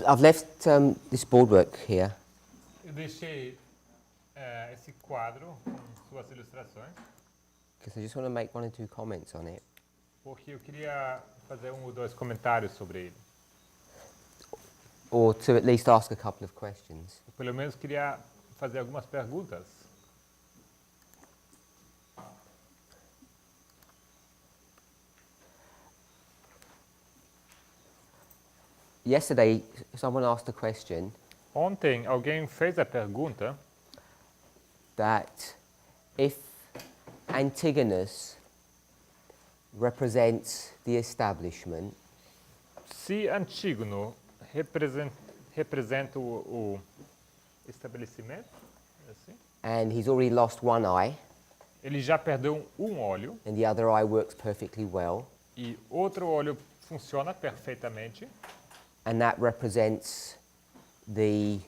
I've left this boardwork here. Eu deixei esse quadro com suas ilustrações Because I just want to make one or two comments on it. porque eu queria fazer um ou dois comentários sobre ele. Or to at least ask a couple of questions. Eu, pelo menos queria fazer algumas perguntas. Yesterday, someone asked a question Ontem alguém fez a pergunta that if Antigonus represents the establishment, se Antígono representa o estabelecimento, assim, and he's already lost one eye, ele já perdeu um olho and the other eye works perfectly well, e outro olho funciona perfeitamente, and that represents the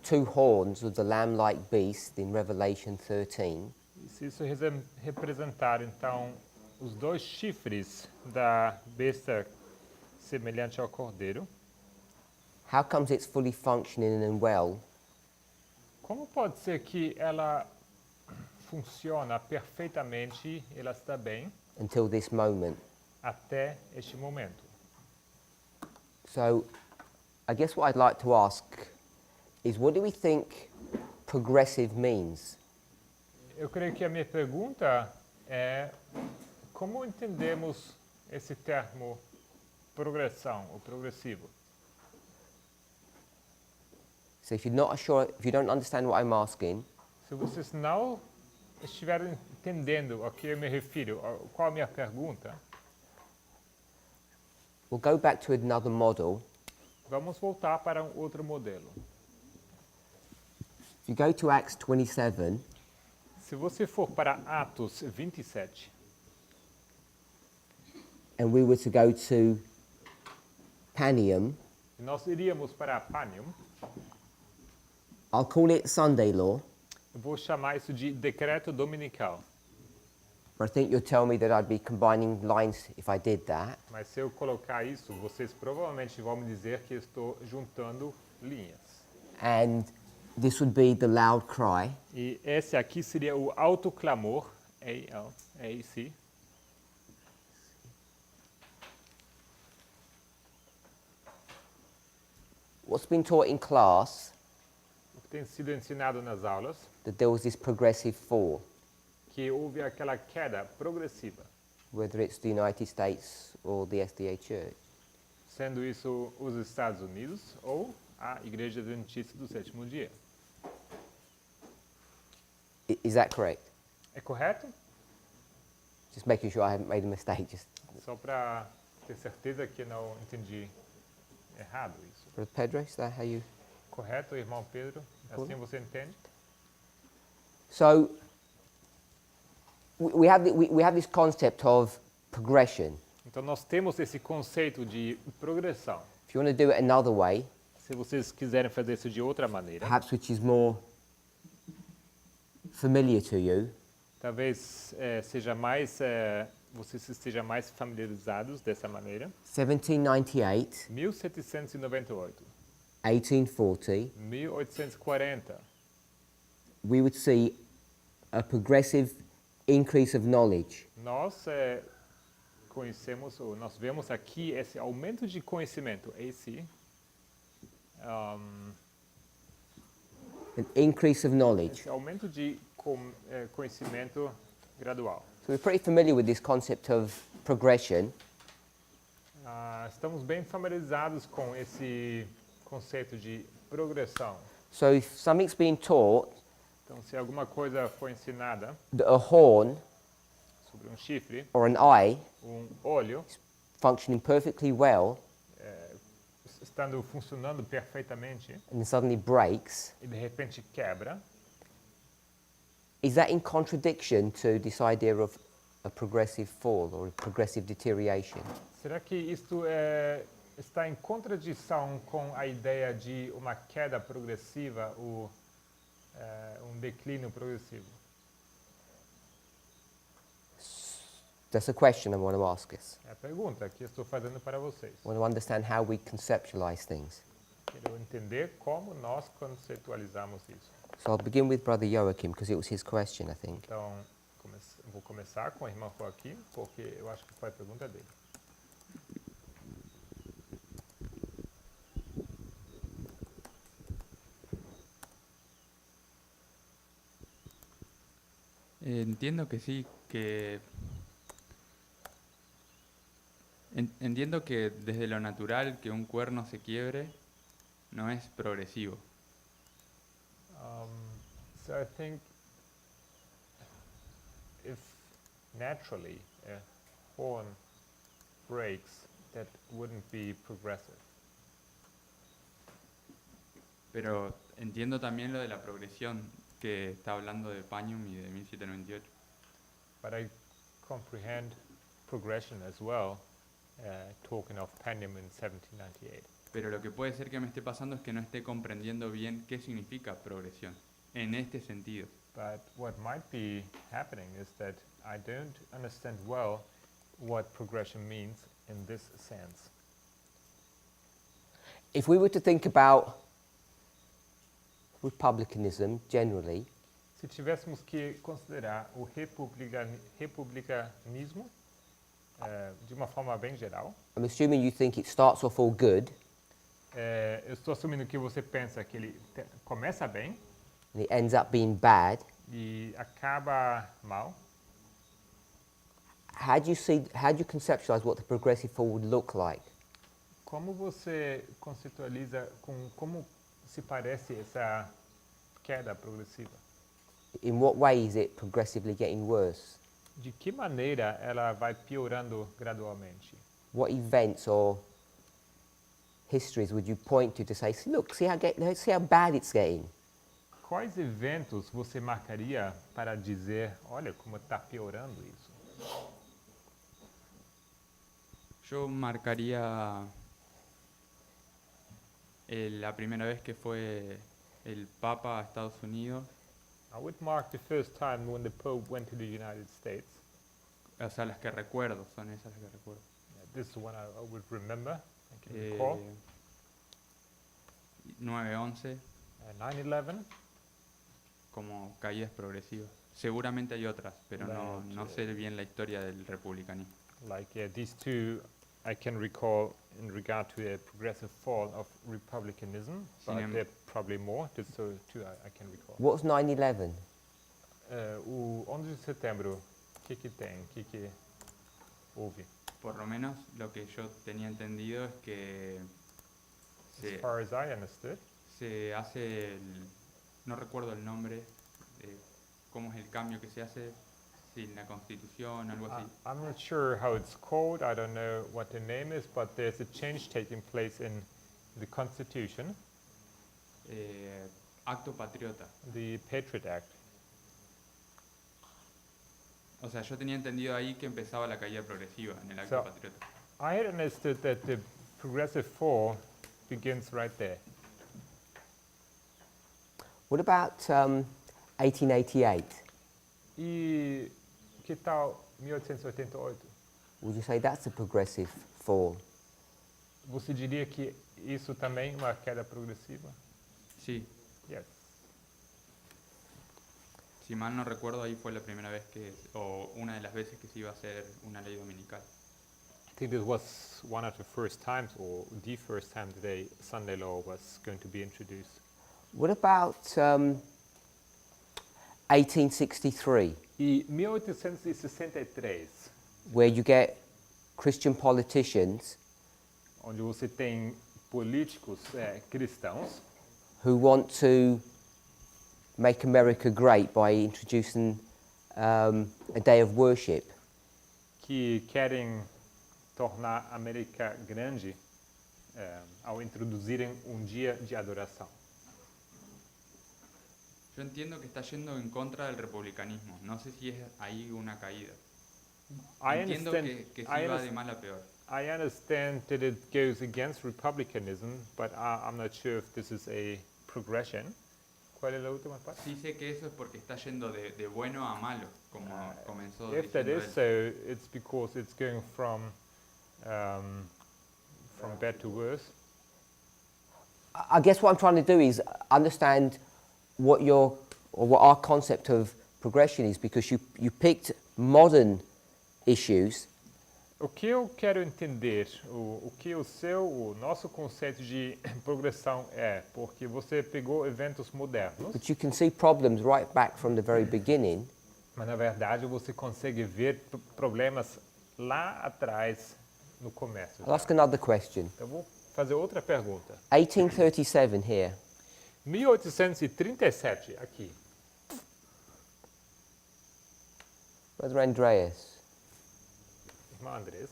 two horns of the lamb-like beast in Revelation 13, e se isso representar então os dois chifres da besta semelhante ao cordeiro, how comes it's fully functioning and well como pode ser que ela funciona perfeitamente, ela está bem until this moment? até este momento? So, I guess what I'd like to ask is, what do we think progressive means? Eu creio que a minha pergunta é como entendemos esse termo progressão ou progressivo? So if you're not sure, if you don't understand what I'm asking, Se vocês não estiverem entendendo a que eu me refiro, qual a minha pergunta, we'll go back to another model. vamos voltar para um outro modelo. If you go to Acts 27, Se você for para Atos 27, and we were to go to Panium, e nós iríamos para Panium, I'll call it Sunday law, eu vou chamar isso de decreto dominical. but I think you'll tell me that I'd be combining lines if I did that. Mas se eu colocar isso, vocês provavelmente vão me dizer que eu estou juntando linhas. And this would be the loud cry. E esse aqui seria o alto clamor, A-C. What's been taught in class, O que tem sido ensinado nas aulas, that there was this progressive fall, que houve aquela queda progressiva, whether it's the United States or the SDA Church. sendo isso os Estados Unidos ou a Igreja Adventista do Sétimo Dia. Is that correct? É correto? Just making sure I haven't made a mistake. Just, Só para ter certeza que não entendi errado isso. Brother Pedro, is that how you? Correto, irmão Pedro? Assim você entende? So we have this concept of progression. Então nós temos esse conceito de progressão. If you want to do it another way, Se vocês quiserem fazer isso de outra maneira, perhaps which is more familiar to you, talvez seja mais vocês estejam mais familiarizados dessa maneira. 1798, 1798, 1840, 1840, we would see a progressive increase of knowledge. nós conhecemos, ou nós vemos aqui esse aumento de conhecimento, An increase of knowledge. esse aumento de conhecimento gradual. So we're pretty familiar with this concept of progression. Estamos bem familiarizados com esse conceito de progressão. So if something's being taught Então, se alguma coisa foi ensinada that a horn sobre um chifre, or an eye olho, functioning perfectly well estando funcionando perfeitamente and then suddenly breaks, e de repente quebra, is that in contradiction to this idea of a progressive fall or a progressive deterioration? será que isto está em contradição com a ideia de uma queda progressiva ou um declínio progressivo? That's a question I want to ask us. É a pergunta que estou fazendo para vocês. I want to understand how we conceptualize things. Quero entender como nós conceitualizamos isso. So I'll begin with Brother Joachim because it was his question, I think. Então, vou começar com o irmão Joaquim, porque eu acho que foi a pergunta dele. Entiendo que sí, entiendo que desde lo natural que un cuerno se quiebre no es progresivo. So I think if naturally a horn breaks, that wouldn't be progressive. Pero entiendo también lo de la progresión, que está hablando de Pagnum y de 1798. But I comprehend progression as well, talking of Panium in 1798. Pero lo que puede ser que me esté pasando es que no esté comprendiendo bien qué significa progresión, en este sentido. But what might be happening is that I don't understand well what progression means in this sense. If we were to think about republicanism generally, Se tivéssemos que considerar o republicanismo de uma forma bem geral, I'm assuming you think it starts off all good eu estou assumindo que você pensa que ele começa bem and it ends up being bad. e acaba mal. How do you conceptualize what the progressive fall would look like? Como você conceitualiza com como se parece essa queda progressiva? In what way is it progressively getting worse? De que maneira ela vai piorando gradualmente? What events or histories would you point to say, look, see how bad it's getting? Quais eventos você marcaria para dizer, olha como está piorando isso? Yo marcaría la primera vez que fue el Papa a Estados Unidos, I would mark the first time when the Pope went to the United States. o sea, las que recuerdo, son esas las que recuerdo. This is one I would remember, I can recall. 9/11, 9/11, como caídas progresivas. Seguramente hay otras, pero no sé bien la historia del republicanismo. like these two I can recall in regard to a progressive fall of republicanism, but there are probably more, just so two I can recall. What's 9/11? O 11 de setembro, o que tem? O que houve? Por lo menos lo que yo tenía entendido es que As far as I understood, se hace, no recuerdo el nombre, cómo es el cambio que se hace sin la Constitución, algo así. I'm not sure how it's called, I don't know what the name is, but there's a change taking place in the Constitution, Acto Patriota. the Patriot Act. O sea, yo tenía entendido ahí que empezaba la caída progresiva en el Acto So- Patriota. I had understood that the progressive fall begins right there. What about 1888? E que tal 1888? Would you say that's a progressive fall? Você diria que isso também é uma queda progressiva? Sí, Yes. si mal no recuerdo, ahí fue la primera vez o una de las veces que se iba a hacer una ley dominical. I think this was one of the first times, or the first time today, Sunday law was going to be introduced. What about 1863, E 1863, where you get Christian politicians onde você tem políticos cristãos who want to make America great by introducing a day of worship? que querem tornar a América grande ao introduzirem dia de adoração. Yo entiendo que está yendo en contra del republicanismo. No sé si es ahí una caída. Entiendo que sí va de mal a peor. I understand that it goes against republicanism, but I'm not sure if this is a progression. ¿Cuál es la última parte? Sí sé que eso es porque está yendo de bueno a malo, como comenzó If that diciendo is él. so, it's because it's going from bad to worse. I guess what I'm trying to do is understand what our concept of progression is, because you picked modern issues. O que eu quero entender, o que o nosso conceito de progressão é, porque você pegou eventos modernos, But you can see problems right back from the very beginning. mas na verdade você consegue ver problemas lá atrás, no começo. I'll ask another question. Então vou fazer outra pergunta. 1837 here. 1837, aqui. Brother Andreas. Irmão Andrés.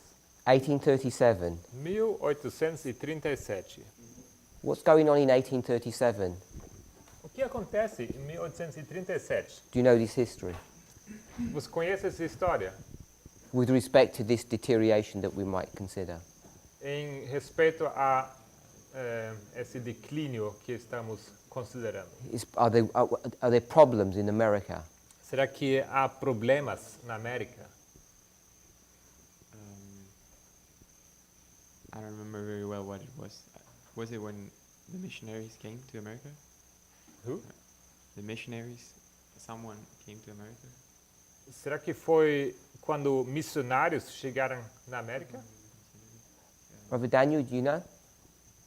1837. 1837. What's going on in 1837? O que acontece em 1837? Do you know this history? Você conhece essa história? With respect to this deterioration that we might consider. Em respeito a esse declínio que estamos considerando. Are there problems in America? Será que há problemas na América? I don't remember very well what it was. Was it when the missionaries came to America? Who? The missionaries? Someone came to America? Será que foi quando missionários chegaram na América? Brother Daniel, do you know?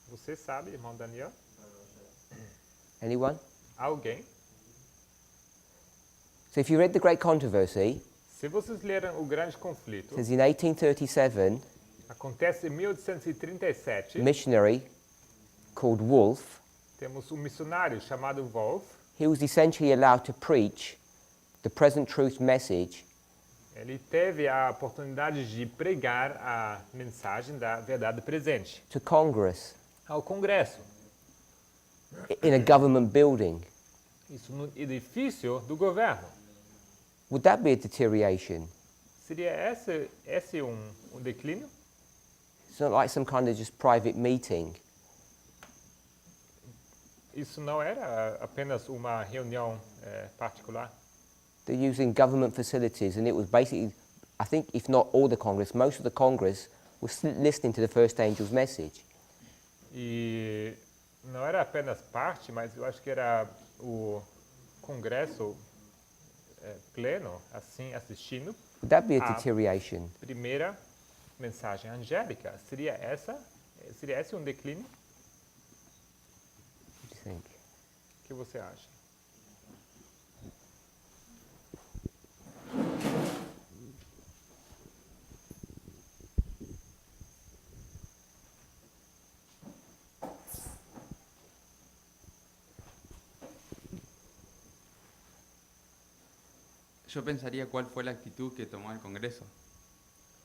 Você sabe, irmão Daniel? Anyone? Alguém? So if you read The Great Controversy, Se vocês leram O Grande it Conflito, says in 1837, acontece em 1837, missionary called Wolfe, temos um missionário chamado Wolf. he was essentially allowed to preach the present truth message Ele teve a oportunidade de pregar a mensagem da verdade presente to Congress ao Congresso. in a government building. Isso no edifício do governo. Would that be a deterioration? Seria esse um declínio? It's not like some kind of just private meeting. Isso não era apenas uma reunião particular. They're using government facilities, and it was basically, I think, if not all the Congress, most of the Congress was listening to the first angel's message. E não era apenas parte, mas eu acho que era o Congresso pleno, assim, assistindo. Would that be a Ah. deterioration? Primeira mensagem angélica. Seria esse um declínio? What do you think? O que você acha? Yo pensaría cuál fue la actitud que tomó el Congreso.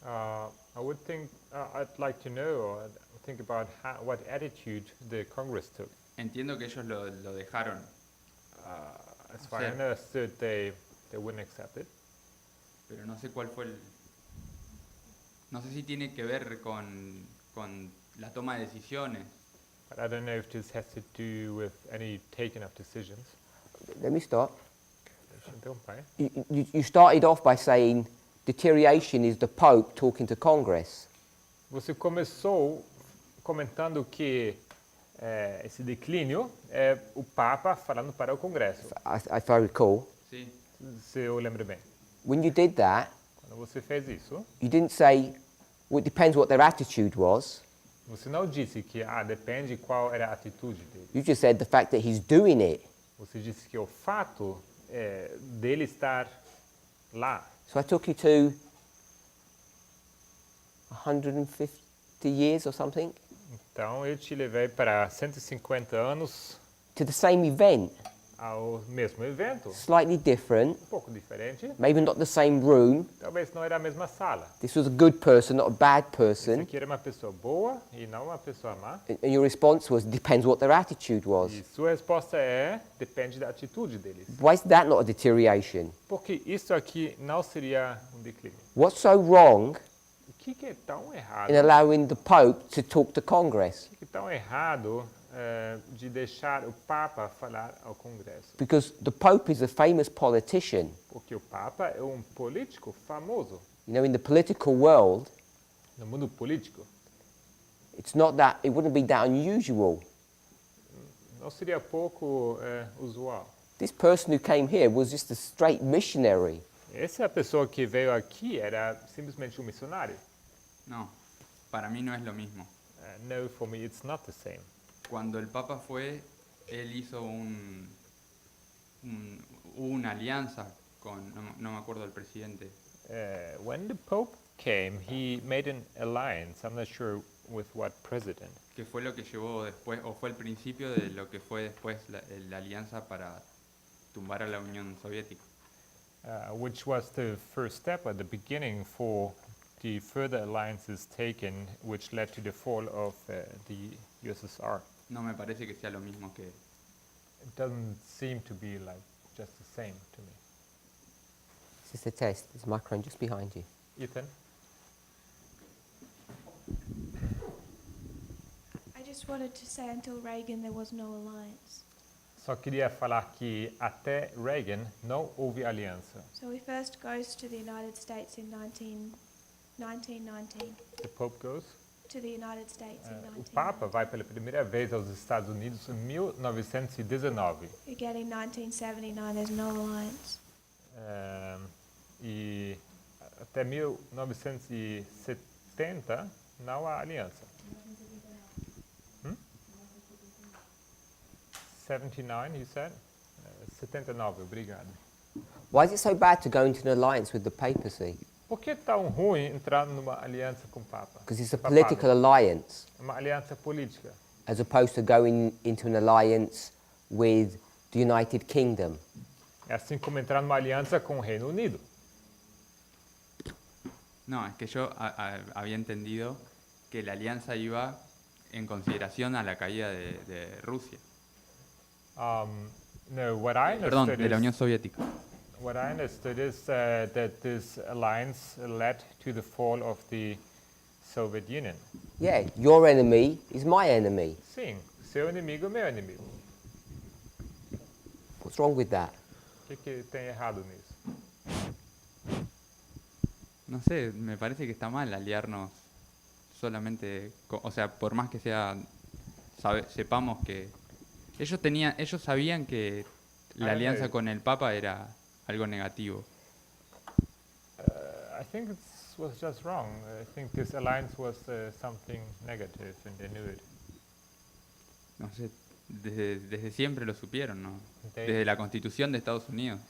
I would think I'd like to know or think about what attitude the Congress took. Entiendo que ellos lo dejaron, As far as I Sí. understood, they wouldn't accept it. pero no sé cuál fue el... No sé si tiene que ver con la toma de decisiones. But I don't know if this has to do with any taking of decisions. Let me start. Então, pai. You started off by saying deterioration is the Pope talking to Congress. Você começou comentando que esse declínio é o Papa falando para o Congresso, If I recall. Sí. se eu lembro bem. When you did that, Quando você fez isso, you didn't say, well, it depends what their attitude was. você não disse que depende qual era a atitude dele. You just said the fact that he's doing it. Você disse que o fato dele estar lá. So I took you to 150 years or something, Então eu te levei para 150 anos to the same event, ao mesmo evento, slightly different, pouco diferente. maybe not the same room. Talvez não era a mesma sala. This was a good person, not a bad Esse person. aqui era uma pessoa boa e não uma pessoa má. And your response was, depends what their attitude was. E sua resposta depende da atitude deles. Why is that not a deterioration? Porque isso aqui não seria um declínio. What's so wrong O que é tão errado? in allowing the Pope to talk to Congress? O que é tão errado de deixar o Papa falar ao Congresso? Because the Pope is a famous politician. Porque o Papa é um político famoso You know, in the political world, no mundo político. it wouldn't be that unusual não seria pouco usual. This person who came here was just a straight missionary. Essa pessoa que veio aqui era simplesmente um missionário. No, para mí no es lo mismo. No, for me it's not the same. Cuando el Papa fue, él hizo hubo una alianza con, no me acuerdo del presidente, When the Pope came, he made an alliance. I'm not sure with what president. que fue lo que llevó después, o fue el principio de lo que fue después la alianza para tumbar a la Unión Soviética. Which was the first step at the beginning for the further alliances taken, which led to the fall of the USSR. No me parece que sea lo mismo que... It doesn't seem to be like just the same to me. This is the test. There's a microphone just behind you. Ethan? I just wanted to say until Reagan there was no alliance. Só queria falar que até Reagan não houve aliança. So he first goes to the United States in 1919. The Pope goes. To the United States in O 1919. Papa vai pela primeira vez aos Estados Unidos em 1919. Again in 1979 there's no alliance. E até 1970 não há aliança. 79, you said? 79, obrigado. Why is it so bad to go into an alliance with the papacy? Por que é tão ruim entrar numa aliança com o Papa? Because it's a Papado. political alliance, Uma aliança política. as opposed to going into an alliance with the United Kingdom. É assim como entrar numa aliança com o Reino Unido. No, es que yo había entendido que la alianza iba en consideración a la caída de Rusia. No, what I Perdón, understood de la is, Unión Soviética. what I understood is that this alliance led to the fall of the Soviet Union. Yeah, your enemy is my enemy. Sim, seu inimigo é meu inimigo. What's wrong with that? O que tem errado nisso? No sé, me parece que está mal aliarnos solamente, o sea, por más que sea, sepamos que ellos sabían que la alianza con el Papa era algo negativo. I think it was just wrong. I think this alliance was something negative and they knew it. No sé, desde siempre lo supieron, ¿no? They- Desde la Constitución de Estados Unidos.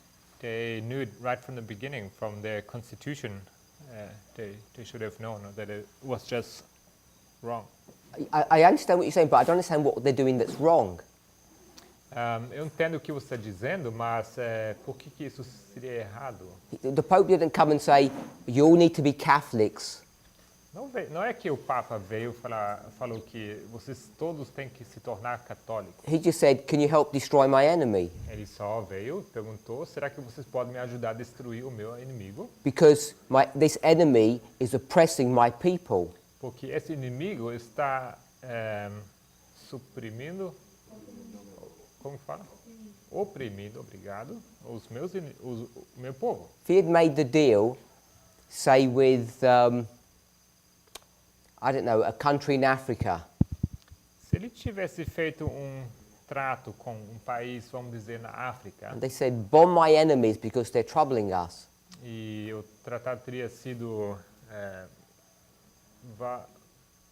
They knew it right from the beginning, from their constitution. They should have known that it was just wrong. I understand what you're saying, but I don't understand what they're doing that's wrong. Eu entendo o que você está dizendo, mas por que isso seria errado? The Pope didn't come and say, you all need to be Catholics. Não é que o Papa veio falou que vocês todos têm que se tornar católicos. He just said, can you help destroy my enemy? Ele só veio, perguntou, será que vocês podem me ajudar a destruir o meu inimigo? Because this enemy is oppressing my people. Porque esse inimigo está suprimindo, como fala? Oprimindo, obrigado, o meu povo. If he had made the deal, say with, I don't know, a country in Africa, Se ele tivesse feito trato com país, vamos dizer, na África, and they said, bomb my enemies because they're troubling us, e o tratado teria sido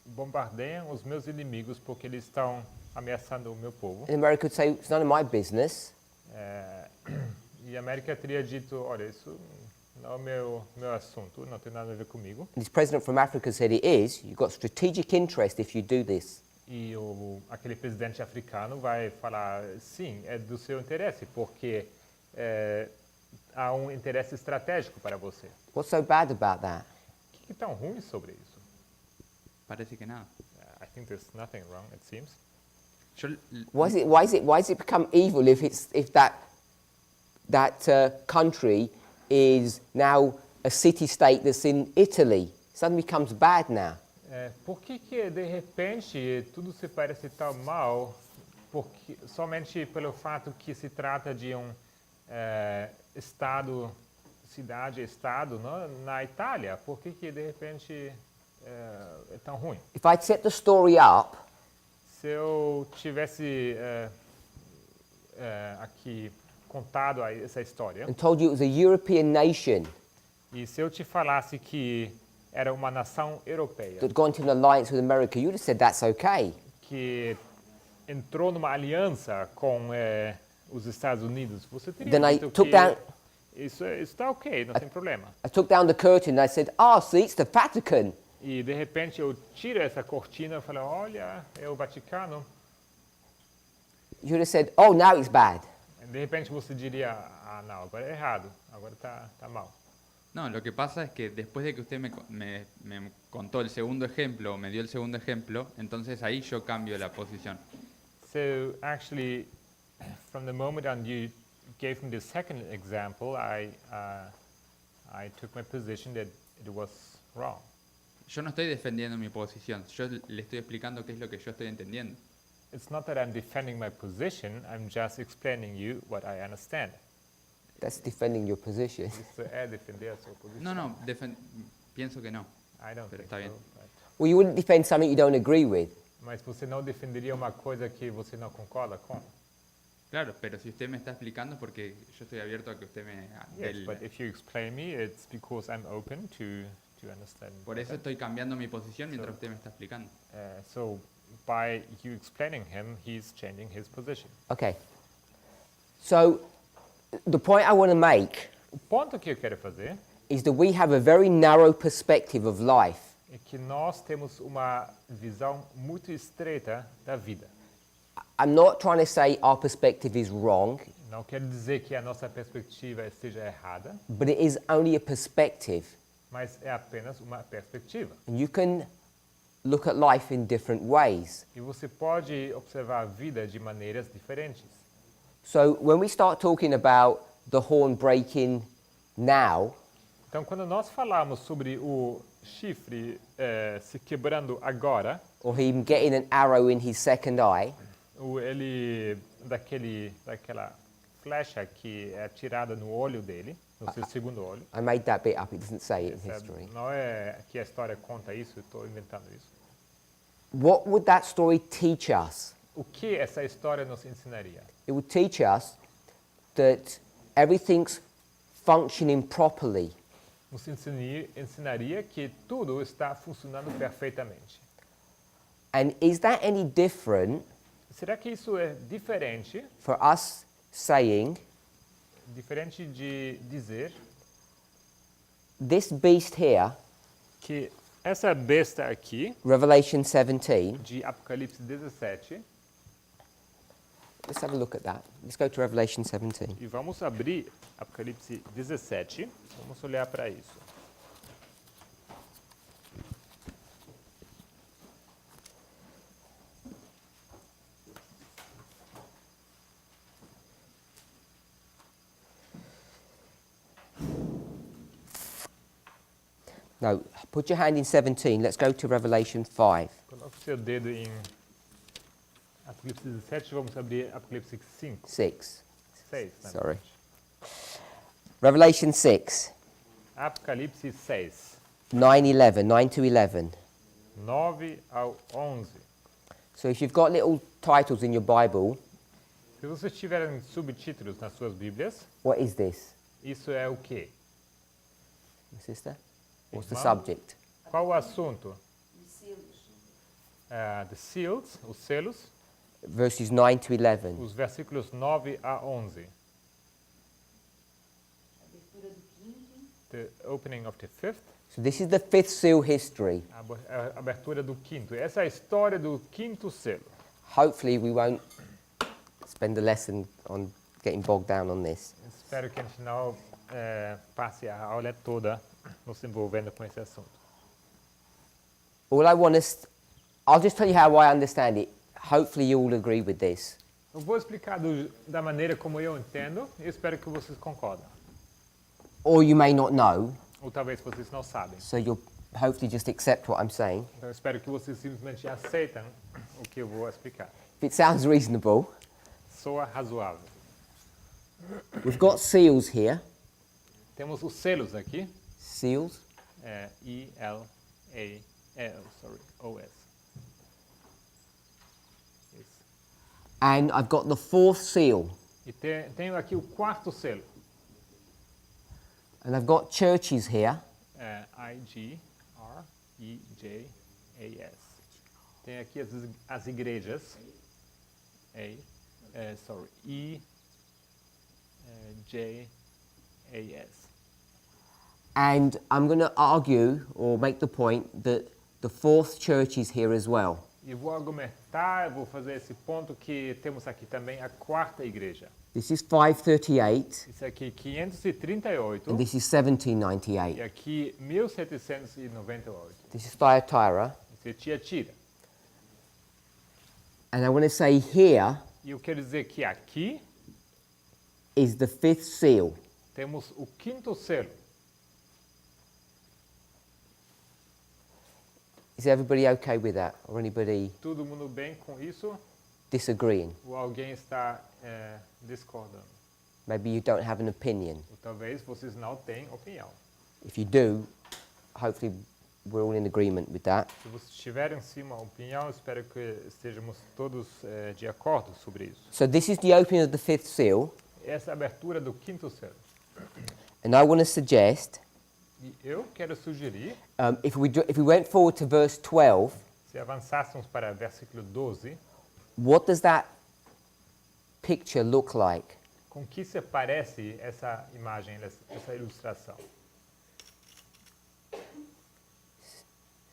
bombardeiam os meus inimigos porque eles estão ameaçando o meu povo. and America would say, it's none of my business. E a América teria dito, olha, isso não é meu assunto, não tem nada a ver comigo. And this president from Africa said, it is. You've got strategic interest if you do this. E aquele presidente africano vai falar, sim, é do seu interesse, porque há interesse estratégico para você. What's so bad about that? O que é tão ruim sobre isso? Parece que nada. I think there's nothing wrong, it seems. Yo, Why is it become evil if that country is now a city-state that's in Italy? It suddenly becomes bad now. Por que de repente tudo se parece tão mal porque, somente pelo fato que se trata de estado, cidade-estado na Itália? Por que de repente é tão ruim? If I'd set the story up Se eu tivesse aqui contado essa história, and told you it was a European nation e se eu te falasse que era uma nação europeia that got into an alliance with America, you'd have said that's okay. que entrou numa aliança com os Estados Unidos, você teria Then I dito took que down- isso está ok, não tem problema. I took down the curtain and I said, see, it's the Vatican. E de repente eu tiro essa cortina e falo, olha, é o Vaticano. You'd have said, oh, now it's bad. De repente você diria, não, agora é errado, agora tá mal. No, lo que pasa es que después de que usted me contó el segundo ejemplo, me dio el segundo ejemplo, entonces ahí yo cambio la posición. So actually, from the moment on you gave me the second example, I took my position that it was wrong. Yo no estoy defendiendo mi posición, yo le estoy explicando qué es lo que yo estoy entendiendo. It's not that I'm defending my position, I'm just explaining you what I understand. That's defending your position. Isso é defender a sua posição. No, pienso que no. I don't Pero think está bien. so, but- Well, you wouldn't defend something you don't agree with. Mas você não defenderia uma coisa que você não concorda com? Claro, pero si usted me está explicando, porque yo estoy abierto a que usted me... Yes, but if you explain me, it's because I'm open to understand. Por eso better. estoy cambiando mi posición mientras usted me está explicando. So by you explaining him, he's changing his position. Okay. So, the point I want to make O ponto que eu quero fazer is that we have a very narrow perspective of life. é que nós temos uma visão muito estreita da vida. I'm not trying to say our perspective is wrong, Não quero dizer que a nossa perspectiva esteja errada, but it is only a perspective. mas é apenas uma perspectiva. And you can look at life in different ways. E você pode observar a vida de maneiras diferentes. So, when we start talking about the horn breaking now, Então, quando nós falamos sobre o chifre se quebrando agora, or him getting an arrow in his second eye, ou ele daquela flecha que é atirada no olho dele, no seu segundo olho. I made that bit up, it doesn't say it in Essa history. não é que a história conta isso, eu estou inventando isso. What would that story teach us? O que essa história nos ensinaria? It would teach us that everything's functioning properly. Nos ensinaria que tudo está funcionando perfeitamente. And is that any different Será que isso é diferente for us saying, de dizer this beast here, que essa besta aqui, Revelation 17, de Apocalipse 17, let's have a look at that. Let's go to Revelation 17. e vamos abrir Apocalipse 17, vamos olhar para isso. No, put your hand in 17. Let's go to Revelation 5. Coloque o seu dedo em Apocalipse 17, vamos abrir Apocalipse 5, 6. 6. na Sorry. verdade. Revelation 6, Apocalipse 6, 9 to 11. 9 ao 11. So if you've got little titles in your Bible, Se vocês tiverem subtítulos nas suas Bíblias, what is this? isso é o quê? My sister? What's the Irmão? subject? Qual o assunto? The seals, os selos, Verses 9 to 11. os versículos 9 a 11. The opening of the fifth, So this is the fifth seal history. a abertura do quinto. Essa é a história do quinto selo. Hopefully we won't spend the lesson on getting bogged down on this. Espero que a gente não passe a aula toda nos envolvendo com esse assunto. All I want us, I'll just tell you how I understand it. Hopefully you all agree with this. Eu vou explicar da maneira como eu entendo e espero que vocês concordem. Or you may not know, Ou talvez vocês não sabem. so you'll hopefully just accept what I'm saying. Então eu espero que vocês simplesmente aceitem o que eu vou explicar. If it sounds reasonable, Soa razoável. we've got seals here. Temos os selos aqui. Seals. E-L-A-L, And I've got the fourth seal. E tenho aqui o quarto selo. And I've got churches here. I-G-R-E-J-A-S. Tem aqui as igrejas. E-J-A-S. And I'm going to argue or make the point that the fourth church is here as well. E vou argumentar, vou fazer esse ponto que temos aqui também a quarta igreja. This is 538 Isso aqui 538 and this is e 1798. aqui 1798. This is Thyatira. Isso é Tiatira. And I want to say here E eu quero dizer que aqui is the fifth seal. temos o quinto selo. Is everybody okay with that? Or anybody Todo mundo bem com isso? disagreeing? Ou alguém está discordando? Maybe you don't have an opinion. Ou talvez vocês não tenham opinião. If you do, hopefully we're all in agreement with that. Se vocês tiverem sim uma opinião, espero que estejamos todos de acordo sobre isso. So this is the opening of the fifth seal. Essa é a abertura do quinto selo. And I want to suggest, E eu quero sugerir, if we went forward to verse 12, se avançássemos para versículo 12, what does that picture look like? com que se parece essa imagem, essa ilustração?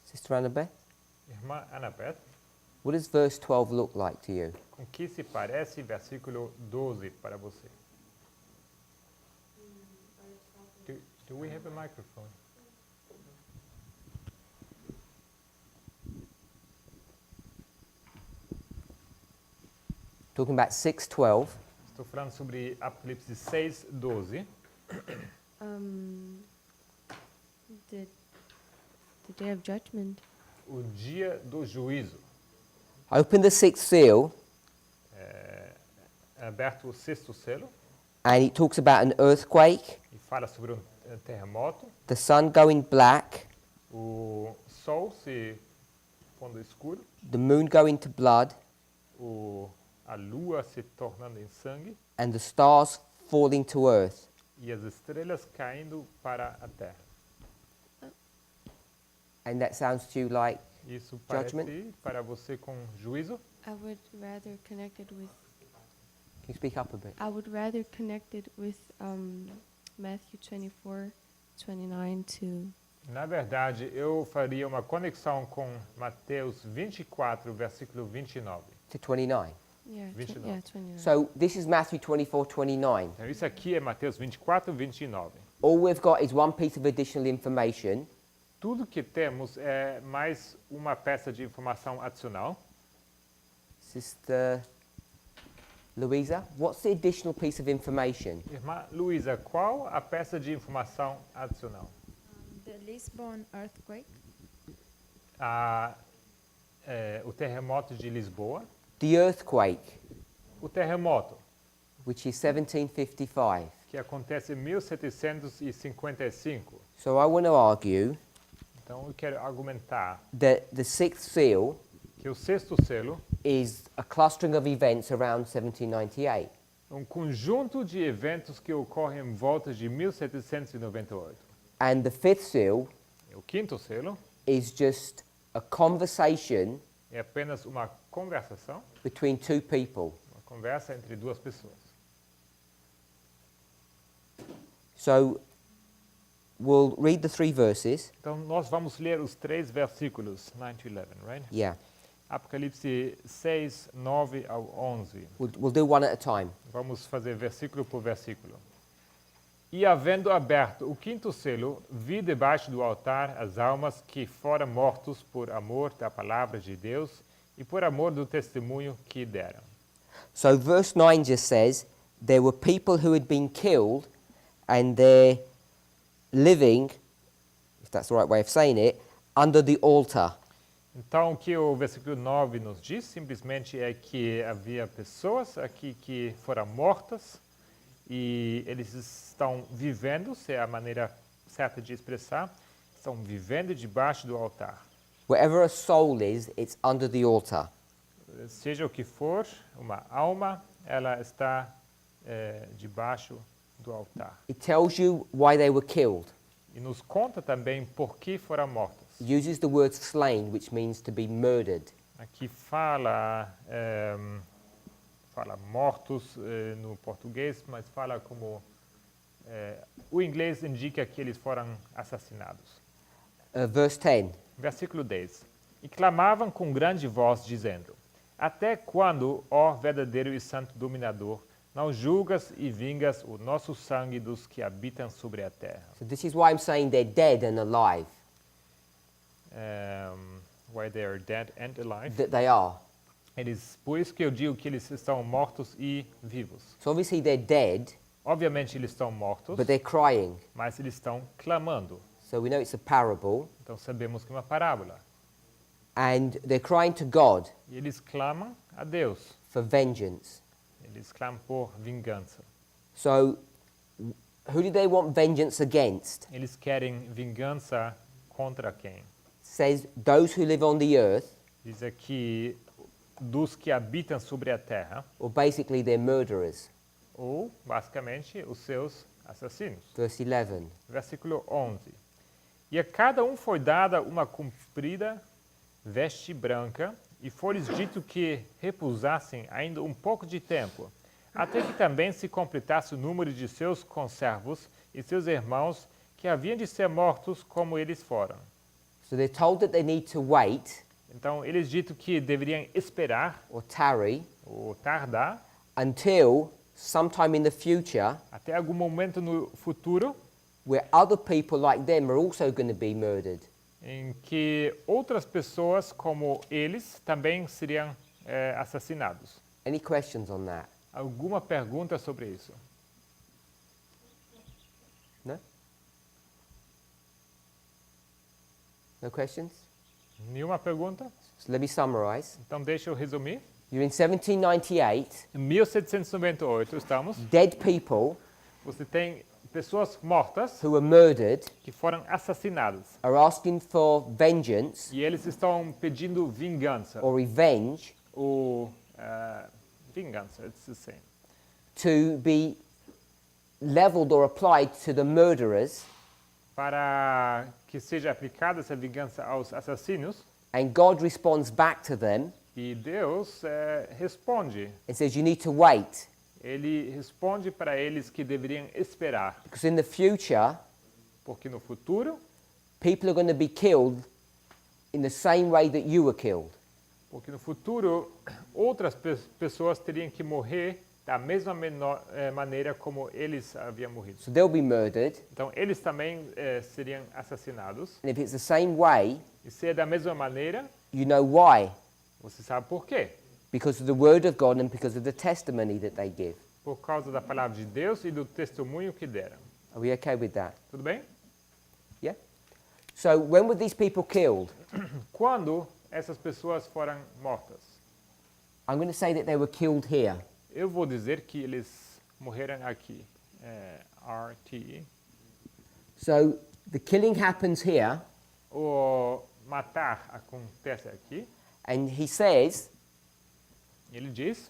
Sister Annabeth, Irmã Annabeth, what does verse 12 look like to you? com que se parece versículo 12 para você? Do we have a microphone? Talking about 6:12. Estou falando sobre Apocalipse 6, 12. The day of judgment. O dia do juízo. Open the sixth seal, É aberto o sexto selo and it talks about an earthquake, e fala sobre terremoto, the sun going black, o sol se pondo escuro, the moon going to blood, a lua se tornando em sangue and the stars falling to earth. e as estrelas caindo para a terra. And that sounds to you like, Isso parece Judgment. para você com juízo? I would rather connect it with. can you speak up a bit? I would rather connect it with Matthew 24:29 to. Na verdade, eu faria uma conexão com Mateus 24, versículo 29. To 29. Yeah, 29. yeah, 29. So this is Matthew 24:29. Então, isso aqui é Mateus 24, 29. All we've got is one piece of additional information, Tudo que temos é mais uma peça de informação adicional. Sister Louisa, what's the additional piece of information? Irmã Luísa, qual a peça de informação adicional? The Lisbon earthquake. O terremoto de Lisboa. The earthquake, O terremoto, which is 1755. que acontece em 1755. So I want to argue Então, eu quero argumentar that the sixth seal que o sexto selo is a clustering of events around 1798. é um conjunto de eventos que ocorrem em volta de 1798. And the fifth seal E o quinto selo is just a conversation é apenas uma conversação, between two people. uma conversa entre duas pessoas. So we'll read the three verses. Então, nós vamos ler os três versículos, 9 to 11, right? Yeah, Apocalipse 6, 9 ao 11. we'll do one at a time. Vamos fazer versículo por versículo. E havendo aberto o quinto selo, vi debaixo do altar as almas que foram mortos por amor da palavra de Deus e por amor do testemunho que deram. So verse 9 just says, there were people who had been killed and they're living, if that's the right way of saying it, under the altar. Então, o que o versículo 9 nos diz simplesmente é que havia pessoas aqui que foram mortas e eles estão vivendo, se é a maneira certa de expressar, estão vivendo debaixo do altar. Wherever a soul is, it's under the altar. Seja o que for, uma alma, ela está debaixo do altar. It tells you why they were killed. E nos conta também por que foram mortas. It uses the word slain, which means to be murdered. Aqui fala mortos no português, mas fala como o inglês indica que eles foram assassinados. Verse 10. Versículo 10. E clamavam com grande voz, dizendo: Até quando, ó verdadeiro e santo dominador, não julgas e vingas o nosso sangue dos que habitam sobre a terra? So this is why I'm saying they're dead and alive. Why they are dead and alive. That they are. Por isso que eu digo que eles estão mortos e vivos. So obviously they're dead, Obviamente eles estão mortos, but they're crying. mas eles estão clamando. So we know it's a parable. Então sabemos que é uma parábola. And they're crying to God E eles clamam a Deus. for vengeance. Eles clamam por vingança. So who do they want vengeance against? Eles querem vingança contra quem? It says those who live on the earth, Diz aqui dos que habitam sobre a terra, or basically they're murderers. ou basicamente os seus assassinos. Verse 11. Versículo 11. E a cada um foi dada uma comprida veste branca, e foi-lhes dito que repousassem ainda um pouco de tempo, até que também se completasse o número de seus conservos e seus irmãos, que haviam de ser mortos como eles foram. So they're told that they need to wait Então, eles dito que deveriam esperar or tarry ou tardar until sometime in the future até algum momento no futuro where other people like them are also going to be murdered. em que outras pessoas como eles também seriam assassinados. Any questions on that? Alguma pergunta sobre isso? No? No questions? Nenhuma pergunta? So let me summarize. Então deixa eu resumir. You're in 1798, Em 1798 estamos. dead people Você tem pessoas mortas who were murdered que foram assassinadas are asking for vengeance e eles estão pedindo vingança or revenge ou vingança, it's the same. to be leveled or applied to the murderers, Para que seja aplicada essa vingança aos assassinos, and God responds back to them e Deus responde. and says you need to wait Ele responde para eles que deveriam esperar, because in the future porque no futuro, people are going to be killed in the same way that you were killed. outras pessoas teriam que morrer da mesma maneira como eles haviam morrido. So they'll be murdered, Então eles também seriam assassinados. and if it's the same way, E se é da mesma maneira, you know why. você sabe por quê? Because of the word of God and because of the testimony that they give. Por causa da palavra de Deus e do testemunho que deram. Are we okay with that? Tudo bem? Yeah? So when were these people killed? Quando essas pessoas foram mortas? I'm going to say that they were killed here. Eu vou dizer que eles morreram aqui. RTE. So the killing happens here, O matar acontece aqui. and he says Ele diz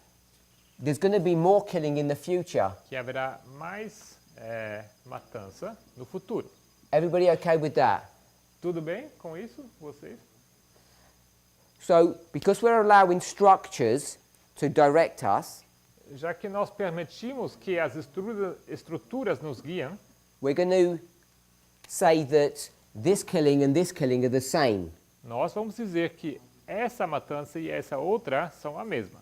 there's going to be more killing in the future. que haverá mais matança no futuro. Everybody okay with that? Tudo bem com isso, vocês? So because we're allowing structures to direct us, Já que nós permitimos que as estruturas nos guiam, we're going to say that this killing and this killing are the same. nós vamos dizer que essa matança e essa outra são a mesma.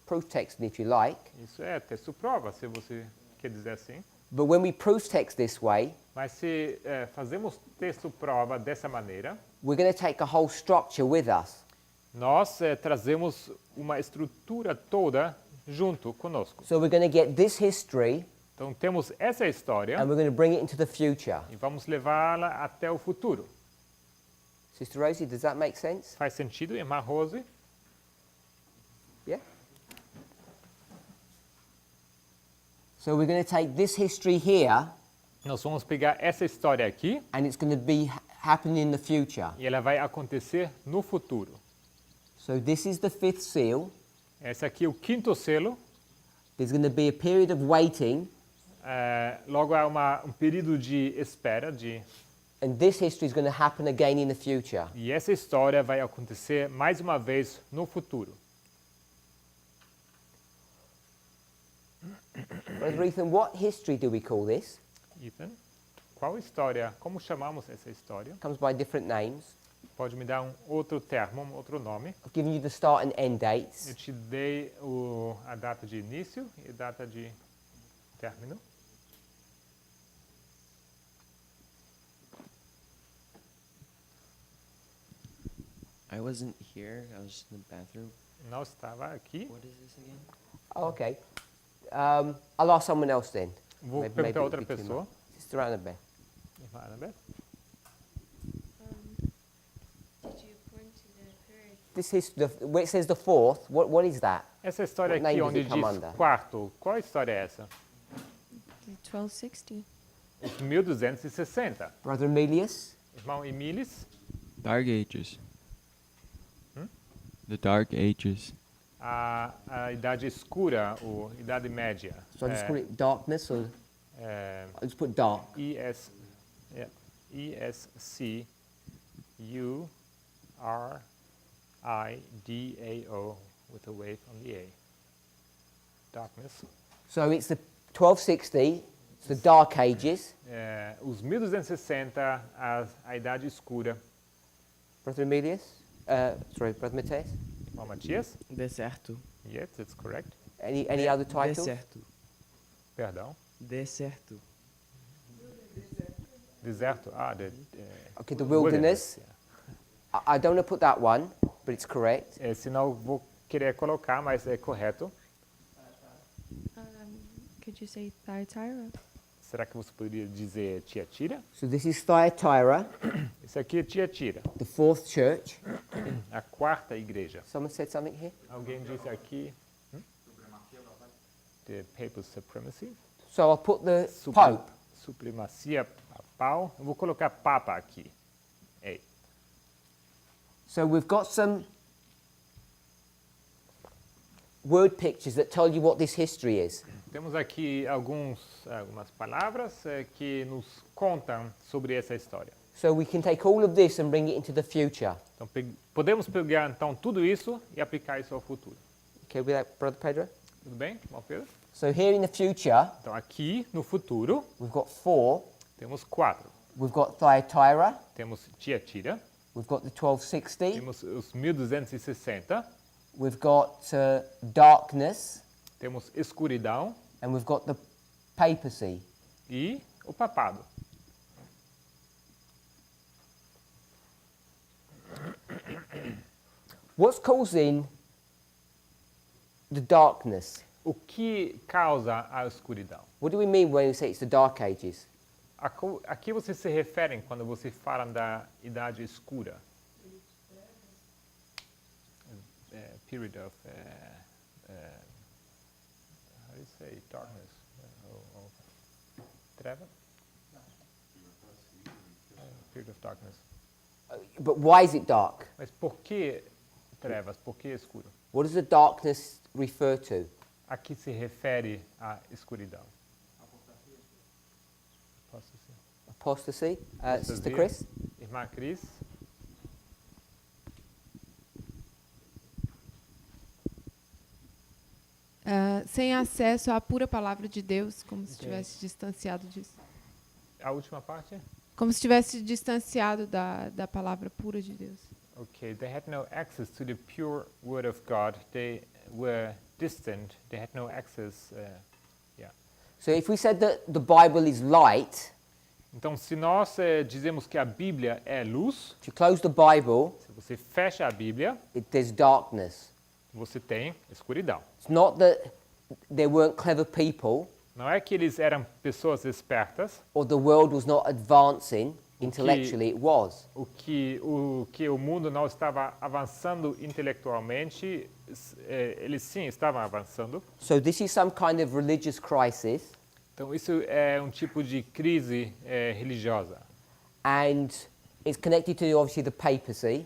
Proof text if you like. Isso é texto prova, se você quer dizer assim. But when we proof text this way, Mas se fazemos texto prova dessa maneira, we're going to take a whole structure with us. nós trazemos uma estrutura toda junto conosco. So we're going to get this history Então temos essa história and we're going to bring it into the future. e vamos levá-la até o futuro. Sister Rosie, does that make sense? Faz sentido, irmã Rose? Yeah? So we're going to take this history here Nós vamos pegar essa história aqui and it's going to be happening in the future. e ela vai acontecer no futuro. So this is the fifth seal. Esse aqui é o quinto selo. There's going to be a period of waiting, Logo há um período de espera, and this history is going to happen again in the future. e essa história vai acontecer mais uma vez no futuro. Brother Ethan, what history do we call this? Ethan, qual história, como chamamos essa história? Comes by different names. Pode me dar um outro termo, um outro nome? I've given you the start and end Eu dates. te dei a data de início e data de término. I wasn't here. I was just in the bathroom. Não estava aqui. What is this again? Oh, okay. I'll ask someone else then. Vou Maybe perguntar a it outra would be too pessoa. much. Sister Annabelle. Irmã Annabeth. Did you point to the third? This is where it says the fourth. What is that? Essa história What name aqui does onde it come diz under? quarto, qual história é essa? The 1260. Os 1260. Brother Emilius? Irmão Emílis, Dark Ages. The Dark Ages. a Idade Escura, ou Idade Média. So I just call it darkness, or I just put dark. ESCURIDAO with a wave on the A. Darkness. So it's the 1260. It's the Dark Ages. Os 1260, a Idade Escura. Brother Emilius? Sorry, Brother Mateus? Irmão Matias? Deserto. Yes, that's correct. Any other titles? Deserto. Perdão. Deserto. Deserto. Okay, the wilderness. I don't want to put that one, but it's correct. Senão eu vou querer colocar, mas é correto. Could you say Thyatira? Será que você poderia dizer Tiatira? So this is Thyatira, Isso aqui é Tiatira, the fourth church. a quarta igreja. Someone said something here? Alguém disse aqui? The papal supremacy. So I'll put the Pope. Supremacia papal. Eu vou colocar papa aqui. Ei. So we've got some word pictures that tell you what this history is. Temos aqui algumas palavras que nos contam sobre essa história. So we can take all of this and bring it into the future. Então, podemos pegar então tudo isso e aplicar isso ao futuro. Okay, with that, Brother Pedro? Tudo bem, irmão Pedro? So here in the future, Então, aqui no futuro, we've got 4. temos 4. We've got Thyatira. Temos Tiatira, We've got the 1260. temos os 1260, We've got darkness. temos escuridão And we've got the papacy. e o papado. What's causing the darkness? O que causa a escuridão? What do we mean when we say it's the Dark Ages? A que você se refere quando você fala da idade escura? Period of how do you say darkness? Treva? Period of darkness. But why is it dark? Mas por que trevas? Por que escuro? What does the darkness refer to? A que se refere a escuridão? Apostasy? Sister Apostasia. Chris? Irmã Cris? Sem acesso à pura palavra de Deus, como se estivesse distanciado disso. A última parte? Como se estivesse distanciado da palavra pura de Deus. Okay, they had no access to the pure word of God. They were distant. They had no access. So if we said that the Bible is light, Então, se nós dizemos que a Bíblia é luz, if you close the Bible, se você fecha a Bíblia, there's darkness. você tem escuridão. It's not that there weren't clever people Não é que eles eram pessoas espertas, or the world was not advancing intellectually, it was. o que o mundo não estava avançando intelectualmente, eles sim estavam avançando. So this is some kind of religious crisis, Então, isso é um tipo de crise religiosa. and it's connected to obviously the papacy.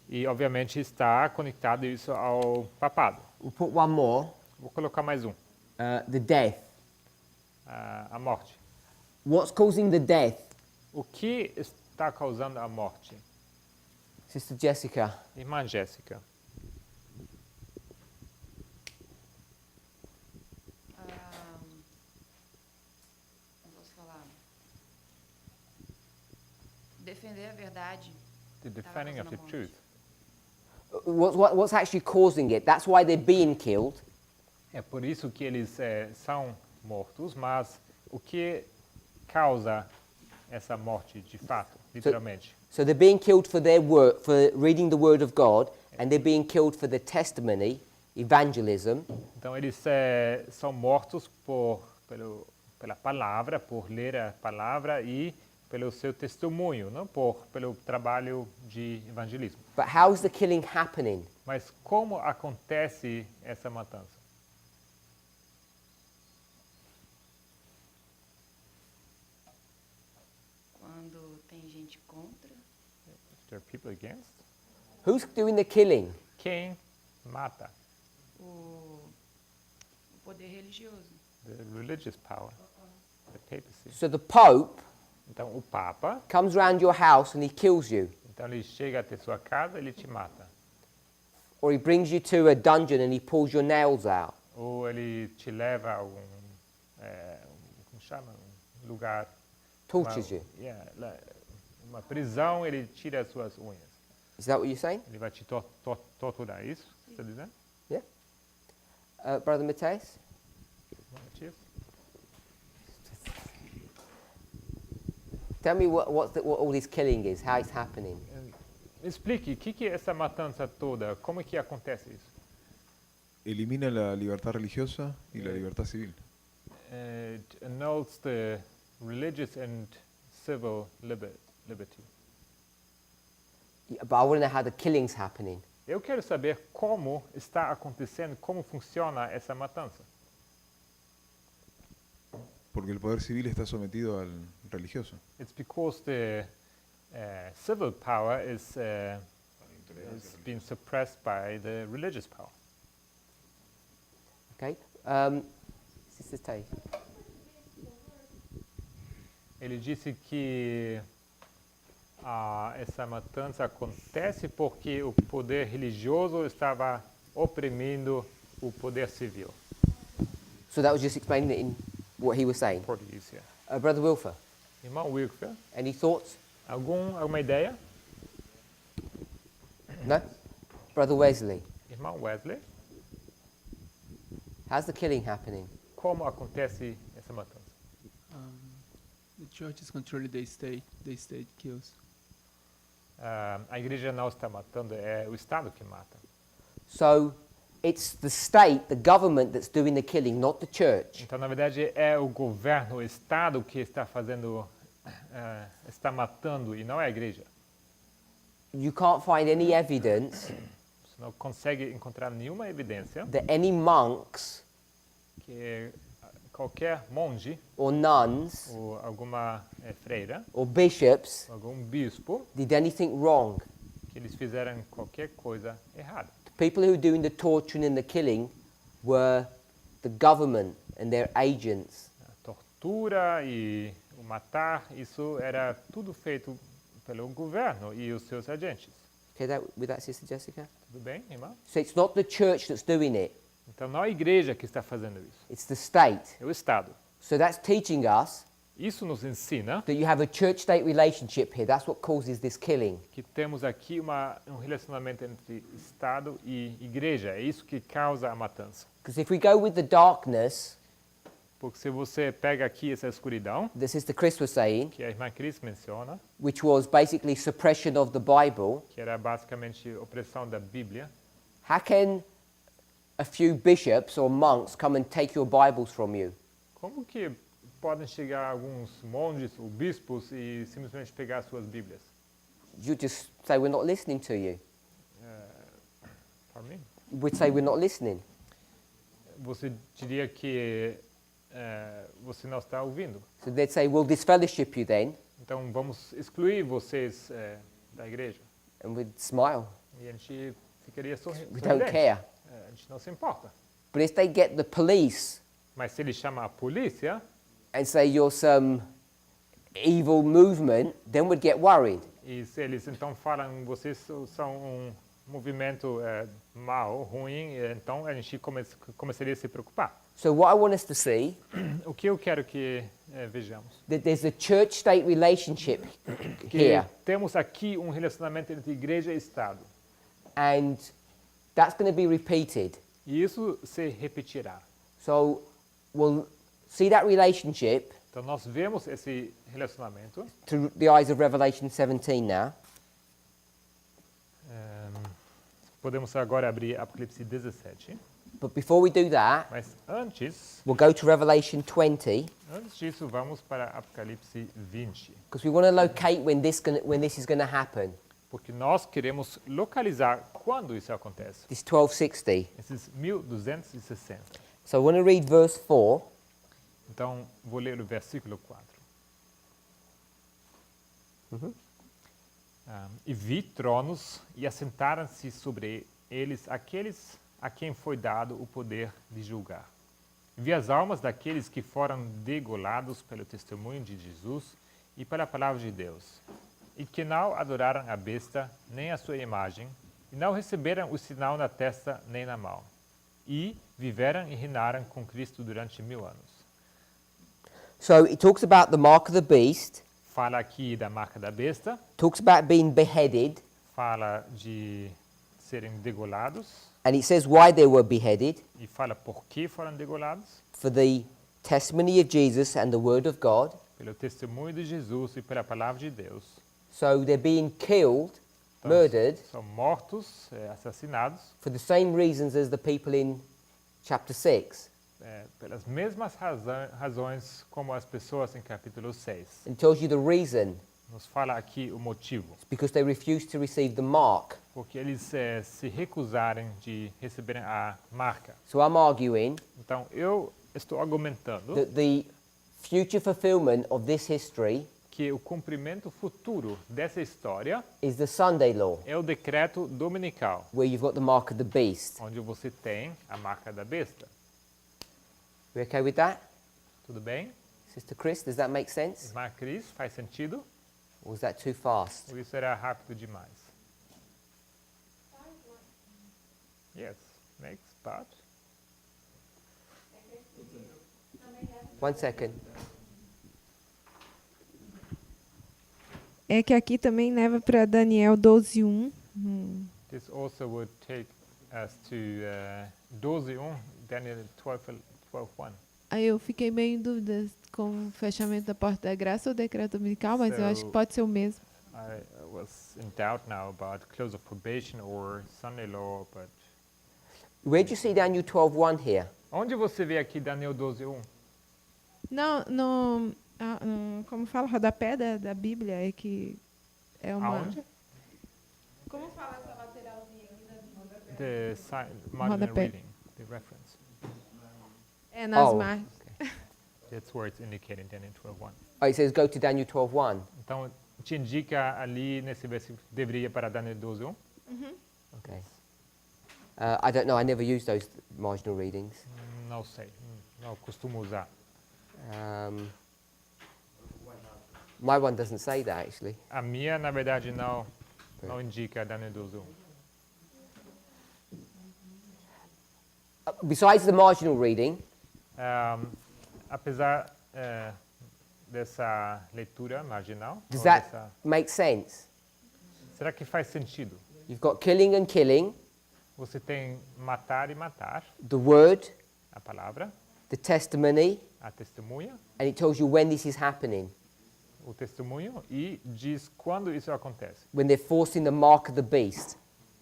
E, obviamente, está conectado isso ao papado. We'll put one more. Vou colocar mais um. The death. A morte. What's causing the death? O que está causando a morte? Sister Jessica. Irmã Jéssica. Não posso falar. Defender a verdade. The defending of the truth. What's actually causing it? That's why they're being killed. É por isso que eles são mortos, mas o que causa essa morte de fato, literalmente? So they're being killed for their work, for reading the Word of God, and they're being killed for the testimony, evangelism, Então eles são mortos pela palavra, por ler a palavra e pelo seu testemunho, não pelo trabalho de evangelismo. but how is the killing happening? Mas como acontece essa matança? Quando tem gente contra. If there are people against? Who's doing the killing? Quem mata? O poder religioso. The religious power, the papacy. So the Pope Então o Papa, comes round your house and he kills you, então ele chega até sua casa, ele te mata. or he brings you to a dungeon and he pulls your nails out. Ou ele te leva a como chama? Um lugar. Tortures you. Uma prisão, ele tira as suas unhas. Is that what you're saying? Ele vai te torturar, é isso? Você está dizendo? Brother Mateus? Matias? Tell me what all this killing is, how it's happening. Me explique, o que é essa matança toda? Como é que acontece isso? Elimina la libertad religiosa y la libertad civil. It annuls the religious and civil liberty. But I want to know how the killing's happening. Eu quero saber como está acontecendo, como funciona essa matança. Porque el poder civil está sometido al religioso. It's because the civil power is being suppressed by the religious power. Okay? Sister Tay. Ele disse que essa matança acontece porque o poder religioso estava oprimindo o poder civil. So that was just explaining it in what he was saying. Português, yeah. Brother Wilfer, Irmão Wilfer, any thoughts? alguma ideia? No? Brother Wesley, Irmão Wesley, how's the killing happening? como acontece essa matança? The church is controlling the state kills. A igreja não está matando, é o Estado que mata. So it's the state, the government that's doing the killing, not the church. Então, na verdade, é o governo, o Estado que está está matando e não é a igreja. You can't find any evidence Você não consegue encontrar nenhuma evidência that any monks que qualquer monge or nuns ou alguma freira, or bishops algum bispo, did anything wrong. que eles fizeram qualquer coisa errada. The people who were doing the torturing and the killing were the government and their agents. A tortura e o matar, isso era tudo feito pelo governo e os seus agentes. Okay, with that, Sister Jessica? Tudo bem, irmã? So it's not the church that's doing it, Então, não é a igreja que está fazendo isso, it's the state. é o Estado. So that's teaching us Isso nos ensina that you have a church-state relationship here. That's what causes this killing. que temos aqui um relacionamento entre Estado e igreja. É isso que causa a matança. Because if we go with the darkness Porque se você pega aqui essa escuridão, that Sister Chris was saying, que a irmã Cris menciona, which was basically suppression of the Bible, que era basicamente opressão da Bíblia, how can a few bishops or monks come and take your Bibles from you? como que podem chegar alguns monges ou bispos e simplesmente pegar suas Bíblias? You just say, we're not listening to you. Para mim? We'd say, we're not listening. Você diria que você não está ouvindo. So they'd say, we'll disfellowship you then, Então vamos excluir vocês da igreja. and we'd smile. E a gente ficaria We don't care. A gente não se importa. But if they get the police Mas se ele chama a polícia and say you're some evil movement, then we'd get worried. e se eles então falam vocês são um movimento mau, ruim, então a gente começaria a se preocupar. So what I want us to see, O que eu quero que vejamos? that there's a church-state relationship Que here, temos aqui um relacionamento entre igreja e Estado. and that's going to be repeated. E isso se repetirá. So we'll see that relationship Então nós vemos esse relacionamento. through the eyes of Revelation 17 now. Podemos agora abrir Apocalipse 17. But before we do that, Mas antes we'll go to Revelation 20, disso, vamos para Apocalipse 20. because we want to locate when this is going to happen. Porque nós queremos localizar quando isso acontece. This 1260. Esses 1260. So I want to read verse 4. Então, vou ler o versículo 4. E vi tronos e assentaram-se sobre eles aqueles a quem foi dado o poder de julgar. Vi as almas daqueles que foram degolados pelo testemunho de Jesus e pela palavra de Deus, e que não adoraram a besta nem a sua imagem, e não receberam o sinal na testa nem na mão, e viveram e reinaram com Cristo durante 1000 anos. So it talks about the mark of the beast, Fala aqui da marca da besta, talks about being beheaded, fala de serem degolados, and it says why they were beheaded, e fala por que foram degolados, for the testimony of Jesus and the word of God. pelo testemunho de Jesus e pela palavra de Deus. So they're being killed, Então, murdered, são mortos, assassinados, for the same reasons as the people in chapter 6. pelas mesmas razões como as pessoas em capítulo 6. It tells you the reason. Nos fala aqui o motivo. It's because they refused to receive the mark. Porque eles se recusarem de receberem a marca. So I'm arguing Então, eu estou argumentando that the future fulfillment of this history que o cumprimento futuro dessa história is the Sunday law, é o decreto dominical, where you've got the mark of the beast. onde você tem a marca da besta. You okay with that? Tudo bem? Sister Chris, does that make sense? Irmã Cris, faz sentido? Or was that too fast? Ou isso era rápido demais? Yes, next part. 1 second. É que aqui também leva para Daniel 12:1. This also would take us to 12:1, Daniel 12:1. Aí eu fiquei meio em dúvida com o fechamento da porta da graça ou decreto dominical, mas eu acho que pode ser o mesmo. I was in doubt now about close of probation or Sunday law, but Where do you see Daniel 12:1 here? onde você vê aqui Daniel 12:1? Não, como fala, rodapé da Bíblia é que é uma... Aonde? Como fala essa lateralzinha aqui da Bíblia? The margin Rodapé. reading, the reference. É nas Oh. margens. That's where it's indicated in Daniel 12:1. Oh, it says go to Daniel 12:1. Então, te indica ali nesse versículo que deveria ir para Daniel 12:1? Okay. I don't know. I never use those marginal readings. Não sei, não costumo usar. My one doesn't say that actually. A minha, na verdade, não indica Daniel 12:1. Besides the marginal reading, Apesar dessa leitura marginal, does ou that dessa- make sense? será que faz sentido? You've got killing and killing, Você tem matar e matar, the word, a palavra, the testimony, a testemunha, and it tells you when this is happening. o testemunho, e diz quando isso acontece. When they're forcing the mark of the beast.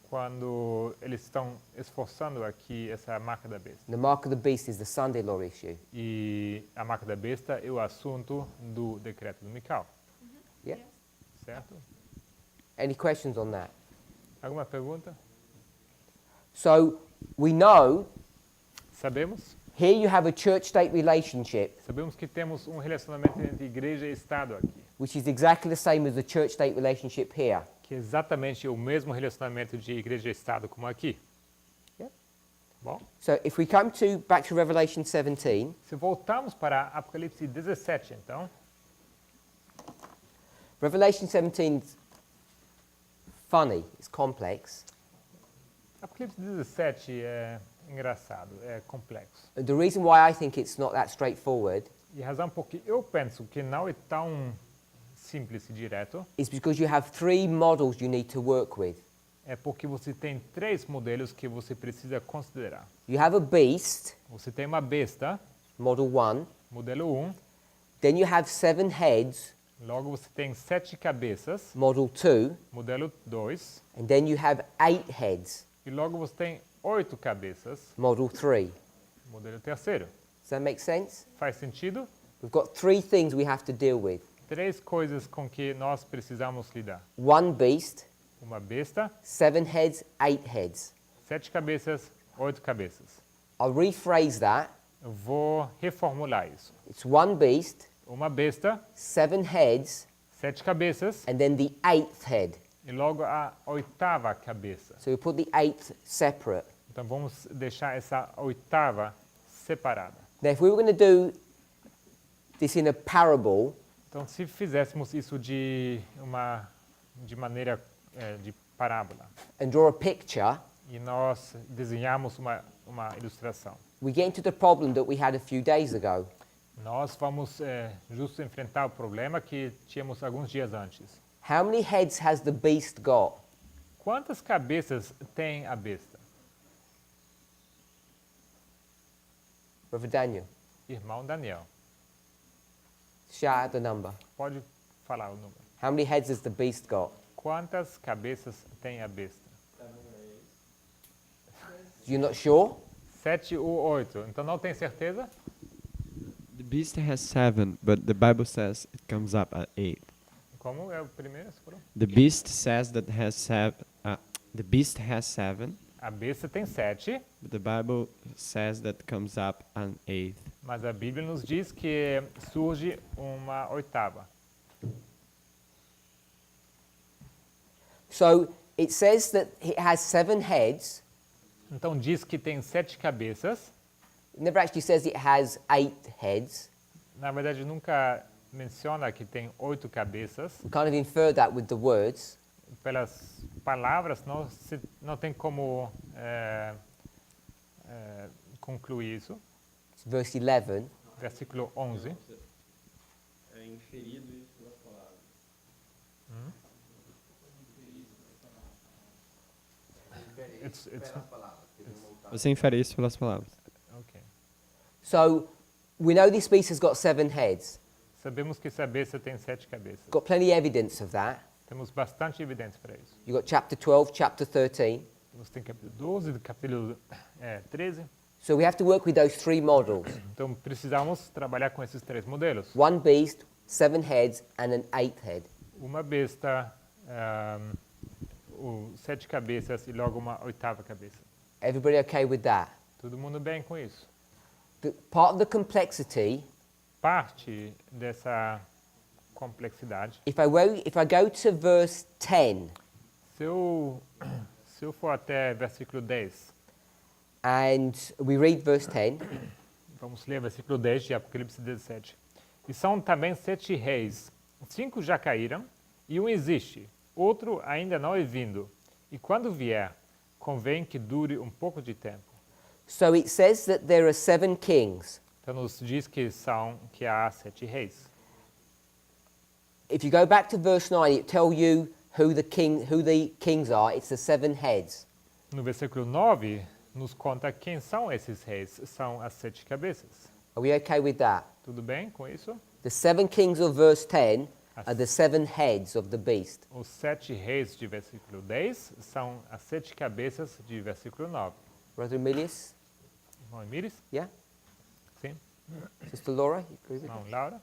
Quando eles estão esforçando aqui essa marca da besta. The mark of the beast is the Sunday law issue. E a marca da besta é o assunto do decreto dominical. Yeah. Certo? Any questions on that? Alguma pergunta? So we know Sabemos? here you have a church-state relationship, Sabemos que temos um relacionamento entre igreja e Estado aqui, which is exactly the same as the church-state relationship here. que é exatamente o mesmo relacionamento de igreja e Estado como aqui. Bom, So if we come back to Revelation 17, se voltarmos para Apocalipse 17, então, Revelation 17 is funny, it's complex. Apocalipse 17 é engraçado, é complexo. The reason why I think it's not that straightforward E a razão por que eu penso que não é tão simples e direto is because you have three models you need to work with. é porque você tem 3 modelos que você precisa considerar. You have a beast, Você tem uma besta, model 1, modelo 1, then you have 7 heads, logo você tem 7 cabeças, model 2, modelo 2, and then you have 8 heads, e logo você tem 8 cabeças, model 3. modelo 3. Does that make sense? Faz sentido? We've got 3 things we have to deal with. 3 coisas com que nós precisamos lidar. One beast, Uma besta, 7 heads, 8 heads. 7 cabeças, 8 cabeças. I'll rephrase that. Eu vou reformular isso. It's one beast, Uma besta, 7 heads, 7 cabeças, and then the 8th head. e logo a 8ª cabeça. So we put the 8th separate. Então vamos deixar essa 8ª separada. Now, if we were going to do this in a parable, Então, se fizéssemos isso de maneira de parábola, and draw a picture, e nós desenhamos uma ilustração, we get into the problem that we had a few days ago. nós vamos justo enfrentar o problema que tínhamos alguns dias antes. How many heads has the beast got? Quantas cabeças tem a besta? Brother Daniel, Irmão Daniel, shout out the number. pode falar o número. How many heads has the beast got? Quantas cabeças tem a besta? You're not sure? 7 ou 8. Então não tem certeza? The beast has 7, but the Bible says it comes up at 8. Como é o primeiro? Você falou? The beast says that has 7. The beast has 7, A besta tem 7, but the Bible says that comes up an 8th. mas a Bíblia nos diz que surge uma 8ª. So it says that it has 7 heads. Então diz que tem 7 cabeças. It never actually says it has 8 heads. Na verdade, nunca menciona que tem 8 cabeças. We kind of infer that with the words. Pelas palavras, não tem como concluir isso. It's verse 11. Versículo 11. É inferido isso pelas palavras. Você infere isso pelas palavras. Okay. So we know this beast has got 7 heads. Sabemos que essa besta tem 7 cabeças. Got plenty of evidence of that. Temos bastante evidência para isso. You've got chapter 12, chapter 13. Você tem capítulo 12, capítulo 13. So we have to work with those 3 models. Então precisamos trabalhar com esses 3 modelos. One beast, 7 heads, and an 8th head. Uma besta, 7 cabeças e logo uma 8ª cabeça. Everybody okay with that? Todo mundo bem com isso? Part of the complexity, Parte dessa complexidade. if I go to verse 10, Se eu for até versículo 10, and we read verse 10, vamos ler versículo 10 de Apocalipse 17. E são também 7 reis, 5 já caíram, e um existe, outro ainda não é vindo. E quando vier, convém que dure um pouco de tempo. so it says that there are 7 kings. Então nos diz que há 7 reis. If you go back to verse 9, it tells you who the kings are. It's the 7 heads. No versículo 9, nos conta quem são esses reis. São as 7 cabeças. Are we okay with that? Tudo bem com isso? The 7 kings of verse 10 are the 7 heads of the beast. Os 7 reis de versículo 10 são as 7 cabeças de versículo 9. Brother Emilius? Irmão Emíris? Yeah? Sim. Sister Laura? You agree with Irmão Laura?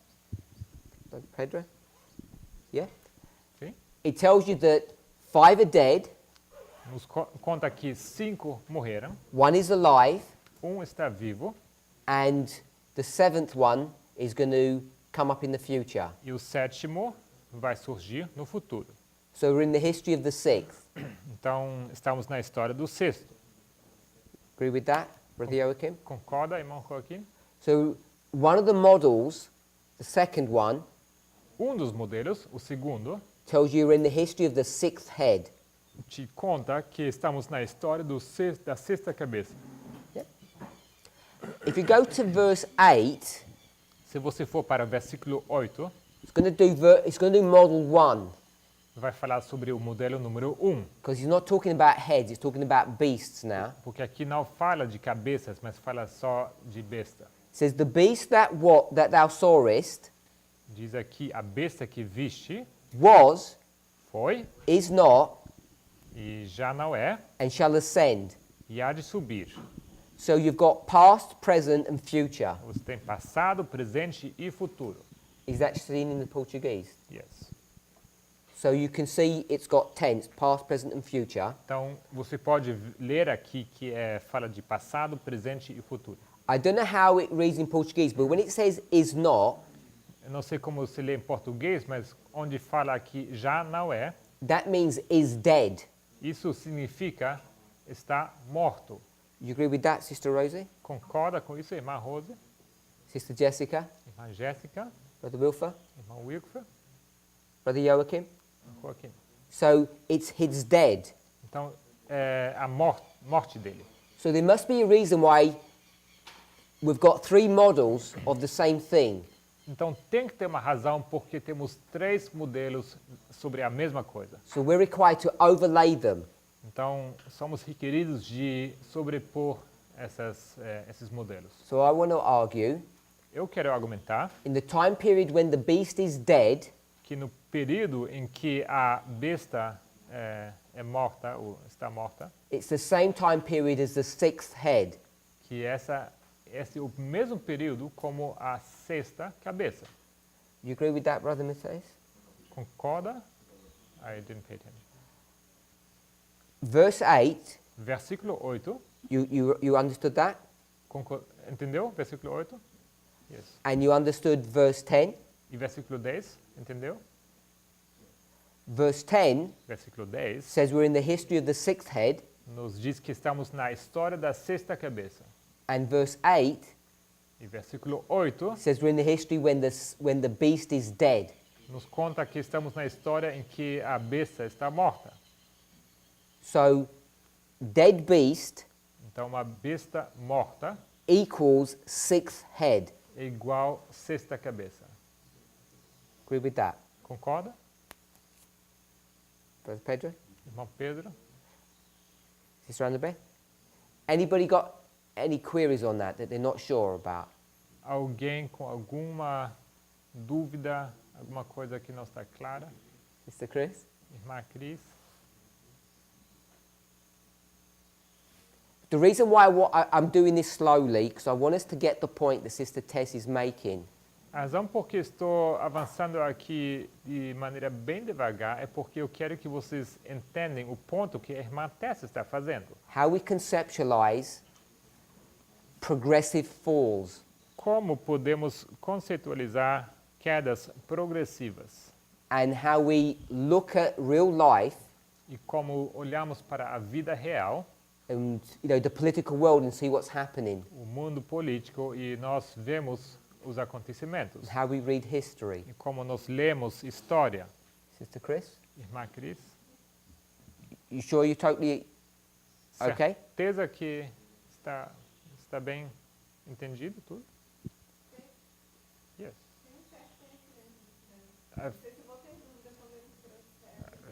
Brother Pedro? Yeah? Sim. It tells you that 5 are dead, Nos conta que 5 morreram, 1 is alive, um está vivo and the 7th one is going to come up in the future. e o 7º vai surgir no futuro. So we're in the history of the 6th. Então, estamos na história do 6º. Agree with that, Brother Joachim? Concorda, irmão Joaquim? So one of the models, the second one, Dos modelos, o segundo, tells you you're in the history of the sixth head. te conta que estamos na história da sexta cabeça. If you go to verse 8, Se você for para o versículo 8, it's going to do model 1, vai falar sobre o modelo número 1. because he's not talking about heads, he's talking about beasts now. Porque aqui não fala de cabeças, mas fala só de besta. It says, the beast that thou sawest Diz aqui, a besta que viste was, foi is not, e já não é, and shall ascend. e há de subir. So you've got past, present, and future. Você tem passado, presente e futuro. Is that seen in the Portuguese? Yes. So you can see it's got tense, past, present, and future. Então, você pode ler aqui que fala de passado, presente e futuro. I don't know how it reads in Portuguese, but when it says is not, Eu não sei como se lê em português, mas onde fala aqui já não é, that means is dead. isso significa está morto. You agree with that, Sister Rosie? Concorda com isso, irmã Rose, Sister Jessica? irmã Jéssica, Brother Wilfer? irmão Wilfer, Brother Joachim? irmão Joaquim? So it's dead. Então, é a morte dele. So there must be a reason why we've got three models of the same thing. Então, tem que ter uma razão porque temos 3 modelos sobre a mesma coisa. So we're required to overlay them. Então, somos requeridos de sobrepor esses modelos. So I want to argue, Eu quero argumentar in the time period when the beast is dead, que no período em que a besta é morta, ou está morta, it's the same time period as the sixth head. que esse é o mesmo período como a sexta cabeça. You agree with that, Brother Matthias? Concorda? I didn't pay attention. Verse 8, Versículo 8. you understood that? Entendeu? Versículo 8. Yes. And you understood verse 10? E versículo 10. Entendeu? Verse 10 Versículo 10 says we're in the history of the sixth head. nos diz que estamos na história da sexta cabeça. And verse 8 E versículo 8 says we're in the history when the beast is dead. nos conta que estamos na história em que a besta está morta. So dead beast Então, uma besta morta equals sixth head. é igual sexta cabeça. Agree with that? Concorda, Brother Pedro? irmão Pedro? Sister Annabeth? Anybody got any queries on that they're not sure about? Alguém com alguma dúvida, alguma coisa que não está clara? Sister Chris? Irmã Cris? The reason why I'm doing this slowly, because I want us to get the point that Sister Tess is making. A razão por que estou avançando aqui de maneira bem devagar é porque eu quero que vocês entendam o ponto que a irmã Tessa está fazendo. How we conceptualize progressive falls. Como podemos conceitualizar quedas progressivas And how we look at real life e como olhamos para a vida real, and the political world and see what's happening. o mundo político, e nós vemos os acontecimentos. How we read history. E como nós lemos história. Sister Chris? Irmã Cris? You sure you're totally okay? Certeza que está bem entendido tudo? Yes. I've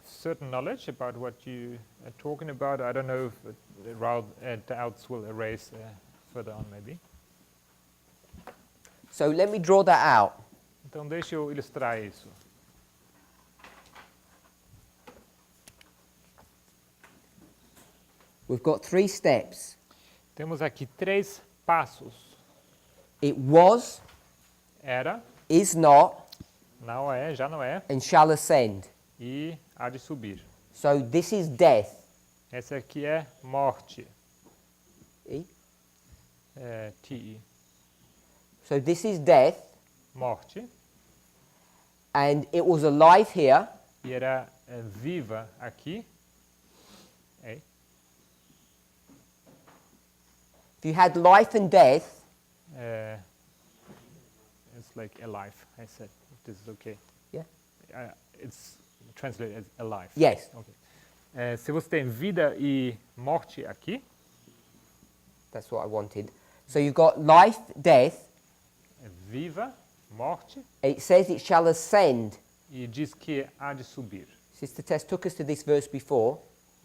certain knowledge about what you are talking about. I don't know if doubts will erase further on maybe. So let me draw that out. Então deixa eu ilustrar isso. We've got 3 steps. Temos aqui 3 passos. It was, Era, is not, não é, já não é, and shall ascend. e há de subir. So this is death. Essa aqui é morte. E? TE. So this is death, Morte. and it was alive here, E era viva aqui. É. If you had life and death, It's like alive, I said, if this is okay. Yeah. It's translated as alive. yes, Ok. Se você tem vida e morte aqui, that's what I wanted. So you've got life, death. é viva, morte, It says it shall ascend. e diz que há de subir. Sister Tess took us to this verse before.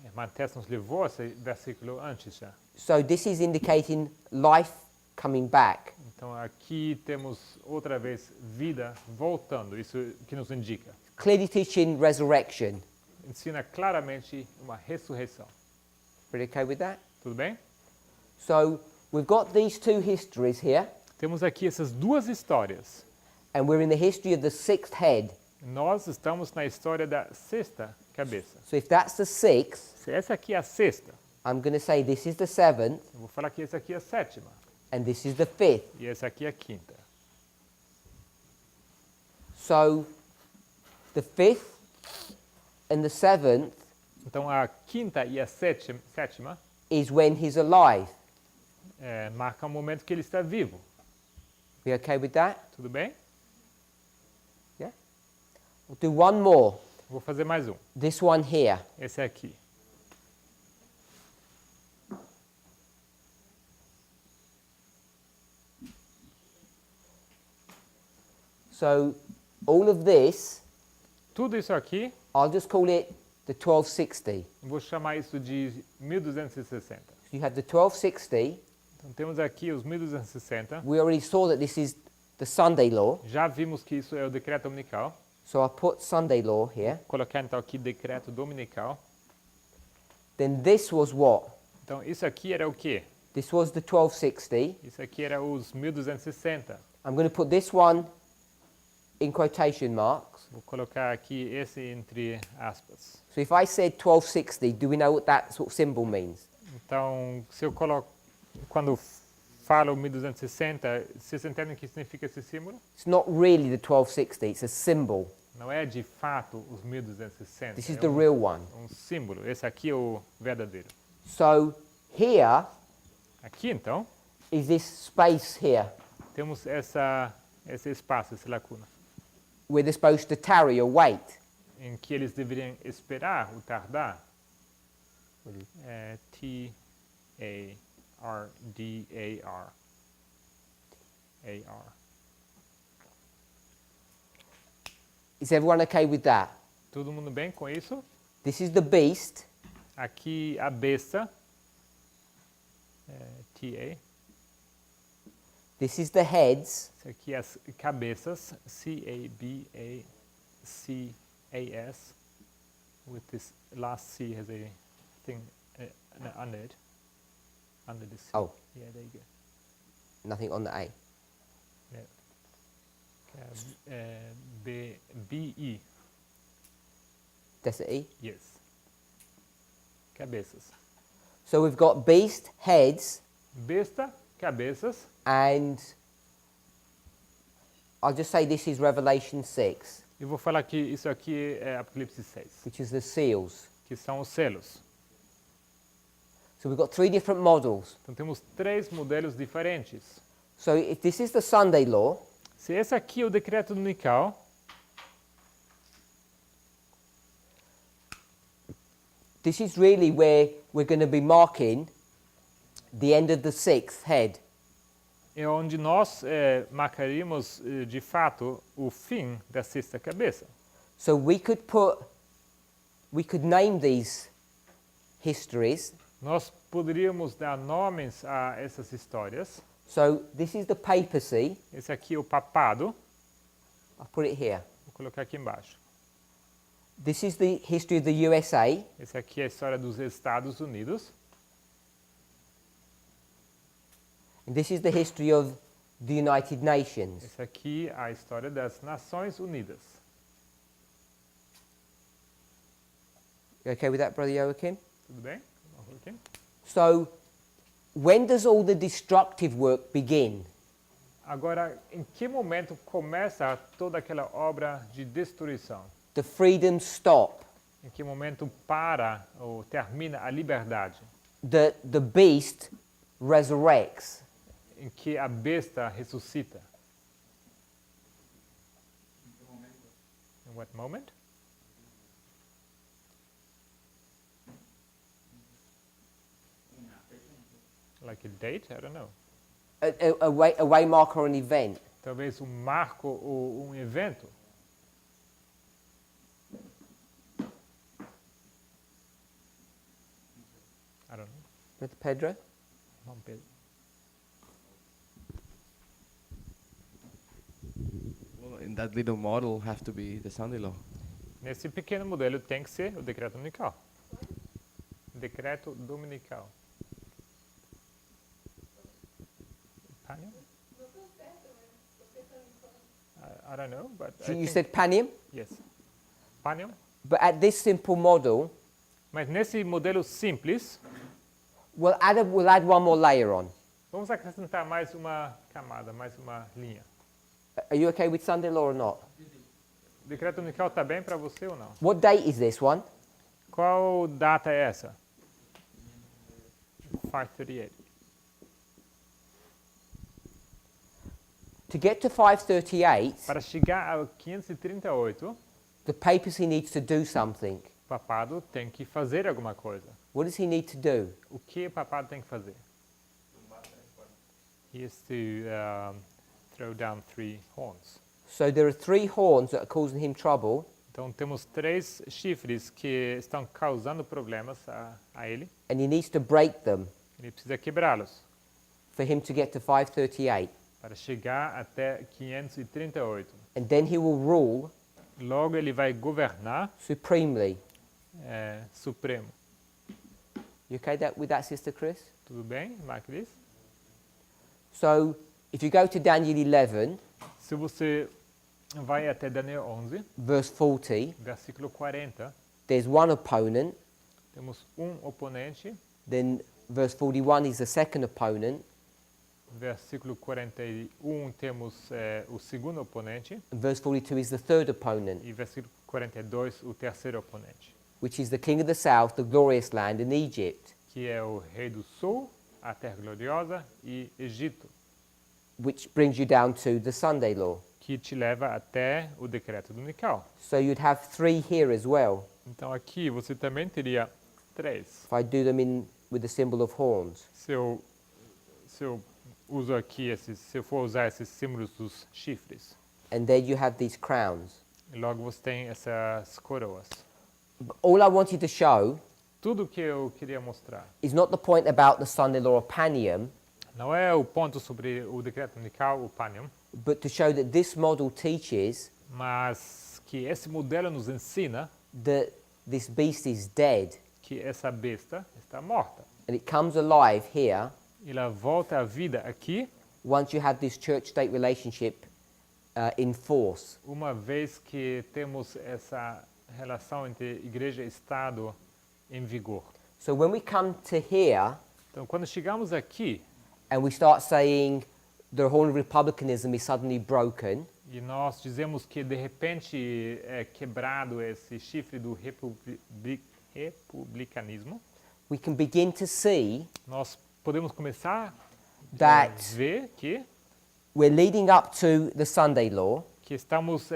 A irmã Tess nos levou a esse versículo antes já. So this is indicating life coming back. Então aqui temos outra vez vida voltando, isso que nos indica. Clearly teaching resurrection. Ensina claramente uma ressurreição. Pretty okay with that? Tudo bem? So we've got these two histories here, Temos aqui essas duas histórias. and we're in the history of the sixth head. Nós estamos na história da sexta cabeça. So if that's the sixth, Se essa aqui é a sexta, I'm going to say this is the seventh, eu vou falar que essa aqui é a sétima. and this is the fifth. E essa aqui é a quinta. So the fifth and the seventh Então a quinta e a sétima is when he's alive. marcam o momento que ele está vivo. We okay with that? Tudo bem? We'll do one more. Vou fazer mais um. This one here. Esse aqui. So all of this, Tudo isso aqui, I'll just call it the 1260. vou chamar isso de 1260. You have the 1260. Então temos aqui os 1260. We already saw that this is the Sunday law. Já vimos que isso é o decreto dominical. So I'll put Sunday law here. Vou colocar então aqui decreto dominical. Then this was what? Então isso aqui era o quê? This was the 1260. Isso aqui era os 1260. I'm going to put this one in quotation marks. Vou colocar aqui esse entre aspas. So if I said 1260, do we know what that sort of symbol means? Então, se eu coloco, quando falo 1260, vocês entendem o que significa esse símbolo? It's not really the 1260, it's a symbol. Não é de fato os 1260. This is é the real one. um símbolo. Esse aqui é o verdadeiro. So here Aqui, então, is this space here temos esse espaço, essa lacuna, where they're supposed to tarry or wait. em que eles deveriam esperar o tardar. T-A-R-D-A-R. A-R. Is everyone okay with that? Todo mundo bem com isso? This is the beast. Aqui a besta. T-A. This is the heads. Isso aqui as cabeças. C-A-B-A-C-A-S. With this last C has a thing under it. Under the C. Oh. Yeah, there you go. Nothing on the A. B-E. That's the E. Yes. Cabeças. So we've got beast, heads, Besta, cabeças. and I'll just say this is Revelation 6, E vou falar que isso aqui é Apocalipse 6, which is the seals. que são os selos. So we've got three different models. Então temos três modelos diferentes. So if this is the Sunday law, Se esse aqui é o decreto dominical, this is really where we're going to be marking the end of the sixth head. é onde nós marcaríamos de fato o fim da sexta cabeça. So we could name these histories. Nós poderíamos dar nomes a essas histórias. So this is the papacy. Esse aqui é o papado. I'll put it here. Vou colocar aqui embaixo. This is the history of the USA. Esse aqui é a história dos Estados Unidos. And this is the history of the United Nations. Esse aqui é a história das Nações Unidas. You okay with that, Brother Joachim? Tudo bem? Ok. So, when does all the destructive work begin? Agora, em que momento começa toda aquela obra de destruição? The freedom stop. Em que momento para ou termina a liberdade? The beast resurrects. em que a besta ressuscita. In what moment? Like a date? I don't know. A way marker or an event. Talvez marco ou evento. I don't know. With Pedro? Não, Pedro. Well, in that little model have to be the Sunday law. Nesse pequeno modelo tem que ser o decreto dominical. Decreto dominical. Panium? I don't know, but So I you think- said Panium? Yes. Panium? But at this simple model, Mas nesse modelo simples, we'll add one more layer on. vamos acrescentar mais uma camada, mais uma linha. Are you okay with Sunday law or not? O decreto dominical está bem para você ou não? What date is this one? Qual data é essa? 538. To get to 538, Para chegar ao 538, the papacy needs to do something. o papado tem que fazer alguma coisa. What does he need to do? O que o papado tem que fazer? He has to throw down 3 horns. So there are 3 horns that are causing him trouble, Então temos 3 chifres que estão causando problemas a ele. and he needs to break them Ele precisa quebrá-los for him to get to 538. para chegar até 538. And then he will rule Logo ele vai governar supremely. supremo. You okay with that, Sister Chris? Tudo bem, Macris? So if you go to Daniel 11, Se você vai até Daniel 11, verse 40, versículo 40, there's one opponent. temos oponente. Then verse 41 is the second opponent. Versículo 41 temos o segundo oponente. And verse 42 is the third opponent, E versículo 42, o terceiro oponente, which is the king of the south, the glorious land, in Egypt, que é o rei do sul, a terra gloriosa e Egito, which brings you down to the Sunday law. que te leva até o decreto dominical. So you'd have 3 here as well, Então aqui você também teria 3. if I do them with the symbol of horns. Se eu uso aqui se eu for usar esses símbolos dos chifres, And there you have these crowns. e logo você tem essas coroas. All I wanted to show Tudo que eu queria mostrar is not the point about the Sunday law or Panium, não é o ponto sobre o decreto dominical, o Panium, but to show that this model teaches mas que esse modelo nos ensina that this beast is dead, que essa besta está morta. and it comes alive here Ela volta à vida aqui, once you have this church-state relationship in force. uma vez que temos essa relação entre igreja e Estado em vigor. So when we come to here Então, quando chegamos aqui and we start saying the horn of republicanism is suddenly broken, e nós dizemos que de repente é quebrado esse chifre do republicanismo, we can begin to see nós podemos começar a that ver que we're leading up to the Sunday law, estamos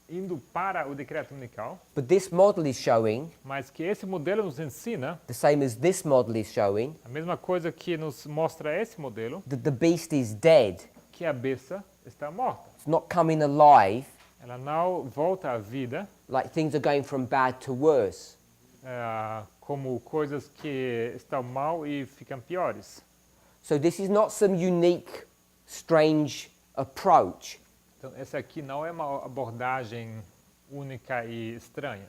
indo para o decreto dominical, but this model is showing, mas que esse modelo nos ensina the same as this model is showing, a mesma coisa que nos mostra esse modelo, that the beast is dead. que a besta está morta. It's not coming alive, Ela não volta à vida like things are going from bad to worse. como coisas que estão mal e ficam piores. So this is not some unique, strange approach. Então, essa aqui não é uma abordagem única e estranha.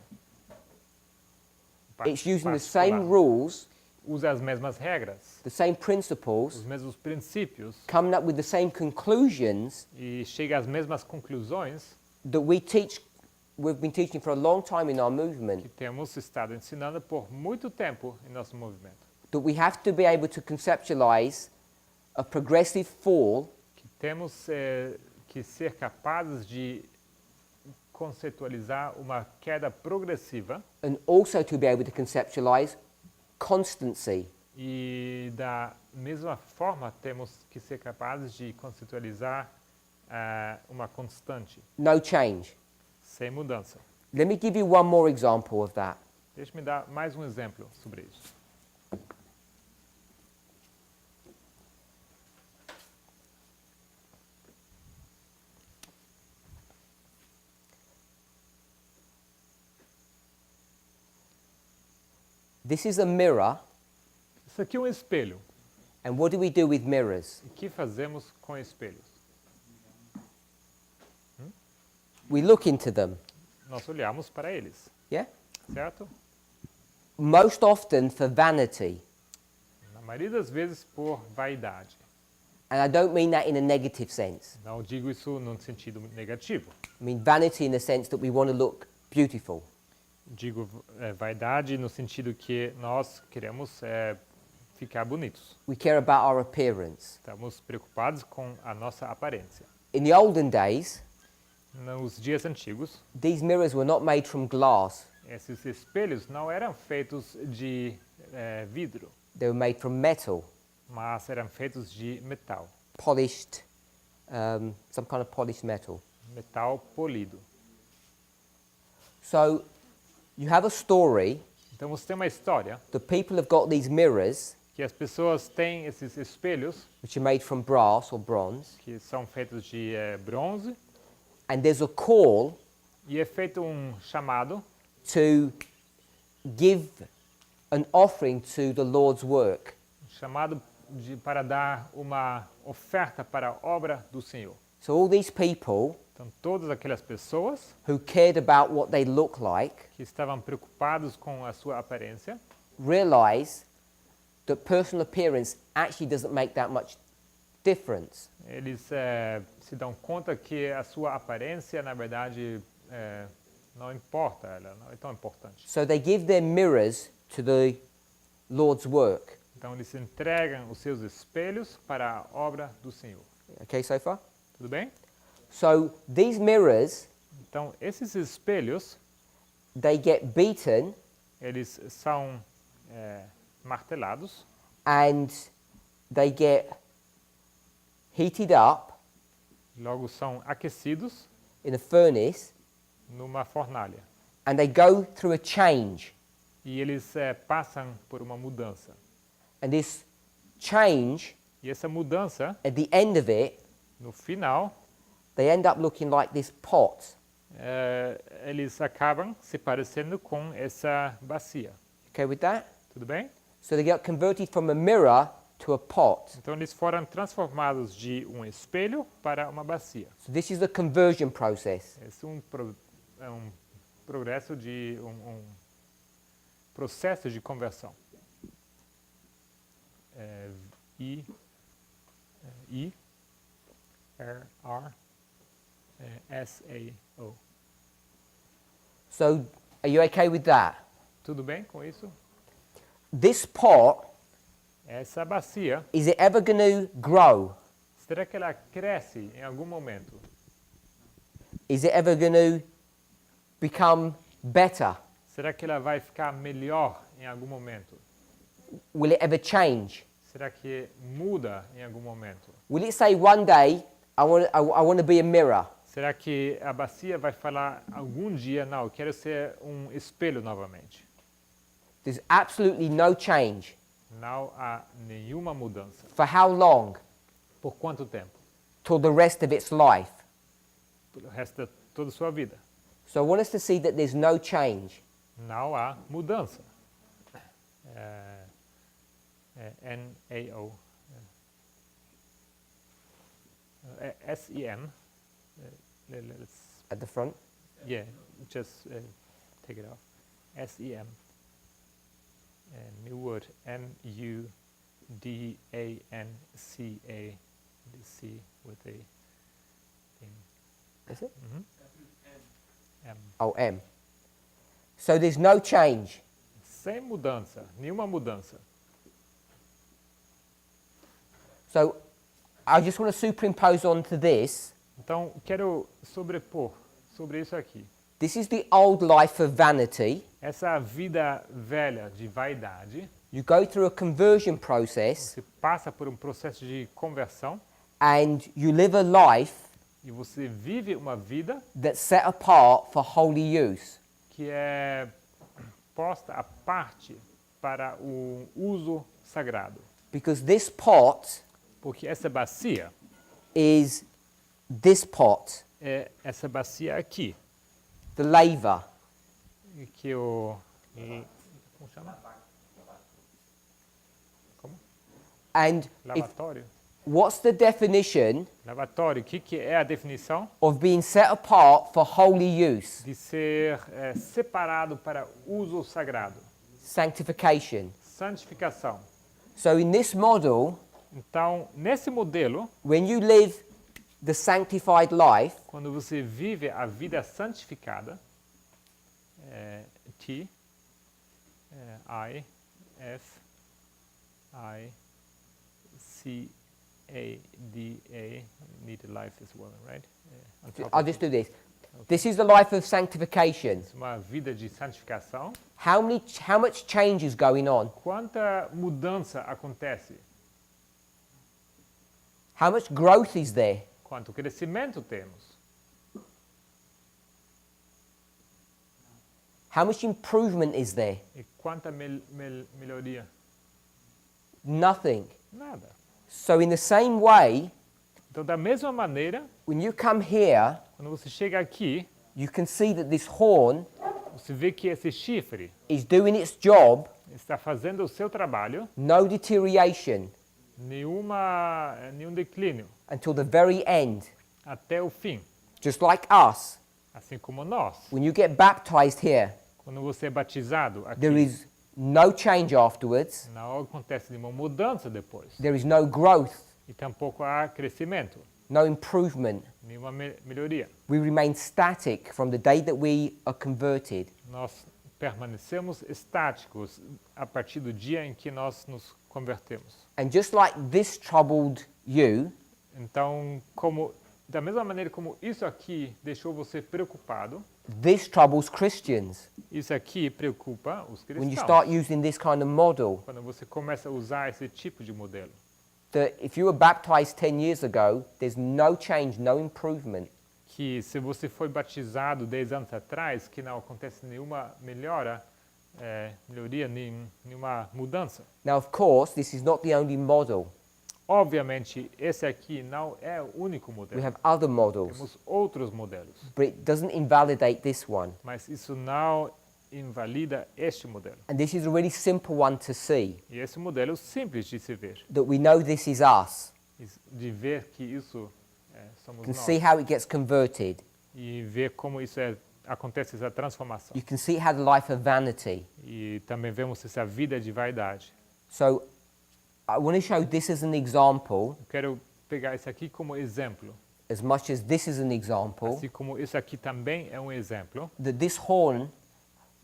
It's using the Particular. same rules, Usa as mesmas regras, the same os principles, mesmos princípios coming up with the same conclusions e chega às mesmas conclusões that we've been teaching for a long time in our movement, que temos estado ensinando por muito tempo em nosso movimento. that we have to be able to conceptualize a progressive fall Que temos que ser capazes de conceitualizar uma queda progressiva and also to be able to conceptualize constancy. E da mesma forma, temos que ser capazes de conceitualizar uma constante, no change. sem mudança. Let me give you one more example of that. Deixe-me dar mais um exemplo sobre isso. This is a mirror, Isso aqui é um espelho. and what do we do with mirrors? O que fazemos com espelhos? We look into them, Nós olhamos para eles, yeah? certo? Most often for vanity. Na maioria das vezes por vaidade. And I don't mean that in a negative sense. Não digo isso num sentido negativo. I mean vanity in the sense that we want to look beautiful. Digo vaidade no sentido que nós queremos ficar bonitos. We care about our appearance. Estamos preocupados com a nossa aparência. In the olden days, Nos dias antigos, these mirrors were not made from glass. esses espelhos não eram feitos de vidro, They were made from metal, mas eram feitos de metal. polished, some kind of polished metal. Metal polido. So you have a story. Então você tem uma história The people have got these mirrors, que as pessoas têm esses espelhos which are made from brass or bronze, que são feitos de bronze and there's a call e é feito chamado to give an offering to the Lord's work. para dar uma oferta para a obra do Senhor. So all these people Então todas aquelas pessoas who cared about what they look like que estavam preocupados com a sua aparência realize that personal appearance actually doesn't make that much difference. eles se dão conta que a sua aparência, na verdade, não importa, ela não é tão importante. So they give their mirrors to the Lord's work. Então eles entregam os seus espelhos para a obra do Senhor. Okay, so far? Tudo bem? So these mirrors, Então esses espelhos, they get beaten eles são martelados and they get heated up logo são aquecidos in a furnace numa fornalha. and they go through a change. E eles passam por uma mudança. And this change, E essa mudança, at the end of it, no final, they end up looking like this pot. eles acabam se parecendo com essa bacia. Okay with that? Tudo bem? So they get converted from a mirror to a pot. Então eles foram transformados de espelho para uma bacia. So this is the conversion process. Esse é um progresso de processo de conversão. I-R-R-S-A-O. So are you okay with that? Tudo bem com isso? This pot, Essa bacia, is it ever going to grow? será que ela cresce em algum momento? Is it ever going to become better? Será que ela vai ficar melhor em algum momento? Will it ever change? Será que muda em algum momento? Will it say one day, I want to be a mirror? Será que a bacia vai falar algum dia, não, eu quero ser espelho novamente? There's absolutely no change. Não há nenhuma mudança. For how long? Por quanto tempo? Till the rest of its life. Pelo resto de toda a sua vida. So I want us to see that there's no change. Não há mudança. N-A-O. S-E-M. Let's, At the front. yeah, just take it off. S-E-M. New word. M-U-D-A-N-C-A. C with a thing. Is it? M. Oh, M. So there's no change. Sem mudança. Nenhuma mudança. So I just want to superimpose onto this. Então, quero sobrepor sobre isso aqui. This is the old life of vanity. Essa vida velha de vaidade. You go through a conversion process Você passa por um processo de conversão and you live a life e você vive uma vida that's set apart for holy use. que é posta à parte para o uso sagrado. Because this pot Porque essa bacia is this pot, é essa bacia aqui, the laver. que o... Como chama? Como? And if, Lavatório. what's the definition Lavatório, o que é a definição? of being set apart for holy use? De ser separado para uso sagrado. Sanctification. Santificação. So in this model, Então, nesse modelo, when you live the sanctified life, quando você vive a vida santificada, T, I, F, I, C, A, D, A, need a life as well, right? On top I'll of just it. do this. This is the life of sanctification. Uma vida de santificação. How much change is going on? Quanta mudança acontece? How much growth is there? Quanto crescimento temos? How much improvement is there? E quanta melhoria? Nothing. Nada. So in the same way, Então, da mesma maneira, when you come here, quando você chega aqui, you can see that this horn você vê que esse chifre is doing its job, está fazendo o seu trabalho, no deterioration, nenhum declínio, until the very end. até o fim. Just like us, Assim como nós. when you get baptized here, Quando você é batizado aqui, there is no change afterwards, não acontece nenhuma mudança depois. there is no growth, E tampouco há crescimento, no improvement. nenhuma melhoria. We remain static from the day that we are converted. Nós permanecemos estáticos a partir do dia em que nós nos convertemos. And just like this troubled you, Então, da mesma maneira como isso aqui deixou você preocupado, this troubles Christians. isso aqui preocupa os When you cristãos. start using this kind of model, Quando você começa a usar esse tipo de modelo. that if you were baptized 10 years ago, there's no change, no improvement. Que se você foi batizado 10 anos atrás, que não acontece nenhuma melhoria, nenhuma mudança. Now, of course, this is not the only model. Obviamente, esse aqui não é o único We modelo. have other models, Temos outros modelos, but it doesn't invalidate this one. mas isso não invalida este modelo. And this is a really simple one to see, E esse modelo é simples de se ver, that we know this is us. de ver que isso somos You can nós. see how it gets converted. E ver como isso acontece, essa transformação. You can see how the life of vanity. E também vemos essa vida de vaidade. So I want to show this as an example, Eu quero pegar isso aqui como exemplo, as much as this is an example, assim como isso aqui também é um exemplo, that this horn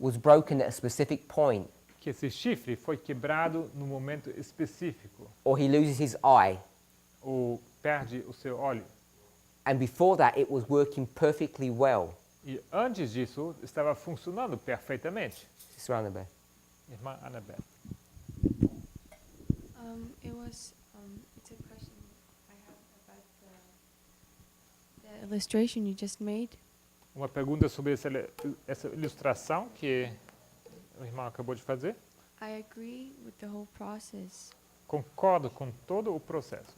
was broken at a specific point, que esse chifre foi quebrado num momento específico, or he loses his eye. ou perde o seu olho. And before that, it was working perfectly well. E antes disso, estava funcionando perfeitamente. Sister Annabelle. Irmã Annabelle. It's a question I have about the illustration you just made. Uma pergunta sobre essa ilustração que o irmão acabou de fazer. I agree with the whole process. Concordo com todo o processo.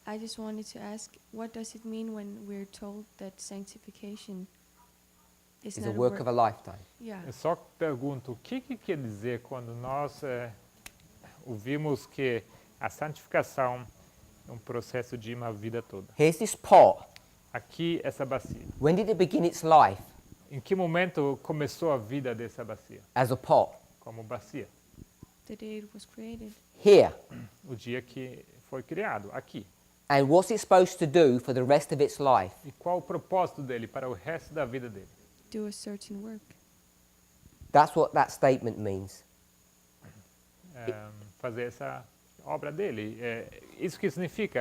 I just wanted to ask, what does it mean when we're told that sanctification is It's not a work of a lifetime. Yeah. Eu só pergunto o que quer dizer quando nós ouvimos que a santificação é um processo de uma vida toda. Here's this pot. Aqui, essa bacia. When did it begin its life? Em que momento começou a vida dessa bacia? As a pot. Como bacia. The day it was created. Here. O dia que foi criado, aqui. And what's it supposed to do for the rest of its life? E qual o propósito dele para o resto da vida dele? Do a certain work. That's what that statement means. Fazer essa obra dele. Isso que significa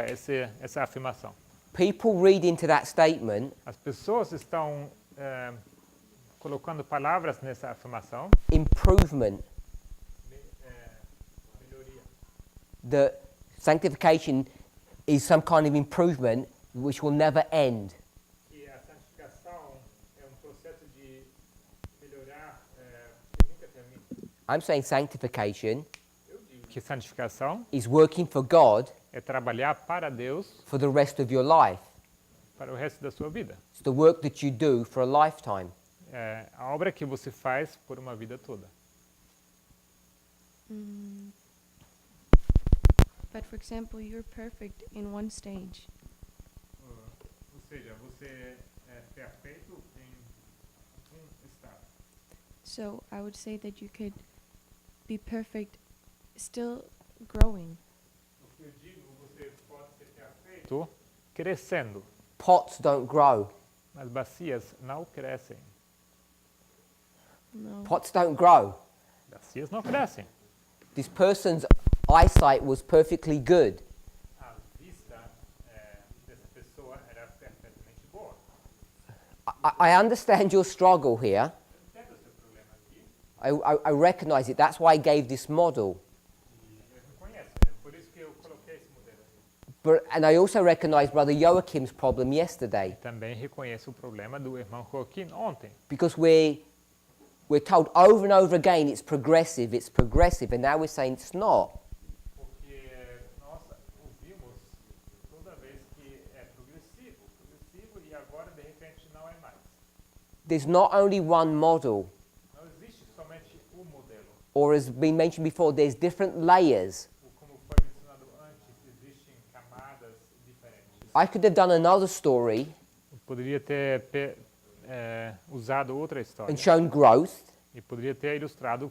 essa afirmação. People read into that statement As pessoas estão colocando palavras nessa afirmação. improvement, that sanctification is some kind of improvement which will never end. Que a santificação é processo de melhorar que nunca termina. I'm saying sanctification Eu digo que santificação is working for God é trabalhar para Deus for the rest of your life. para o resto da sua vida. It's the work that you do for a lifetime. É a obra que você faz por uma vida toda. But for example, you're perfect in one stage. Ou seja, você é perfeito em estado. So I would say that you could be perfect still growing. O que eu digo, você pode ser perfeito crescendo, Pots don't grow. mas bacias não crescem. No. Pots don't grow. Bacias não crescem. This person's eyesight was perfectly good. A vista dessa pessoa era perfeitamente boa. I understand your struggle here. Eu entendo o seu problema aqui. I recognize it. That's why I gave this model. E eu reconheço, é por isso que eu coloquei esse modelo aqui. And I also recognize Brother Joachim's problem yesterday. Também reconheço o problema do irmão Joaquim ontem. Because we're told over and over again it's progressive, and now we're saying it's not. Porque nós ouvimos toda vez que é progressivo, e agora de repente não é mais. There's not only one model, Não existe somente um modelo. or as been mentioned before, there's different layers. Como foi mencionado antes, existem camadas diferentes. I could have done another story Eu poderia ter usado outra história and shown growth. e poderia ter ilustrado.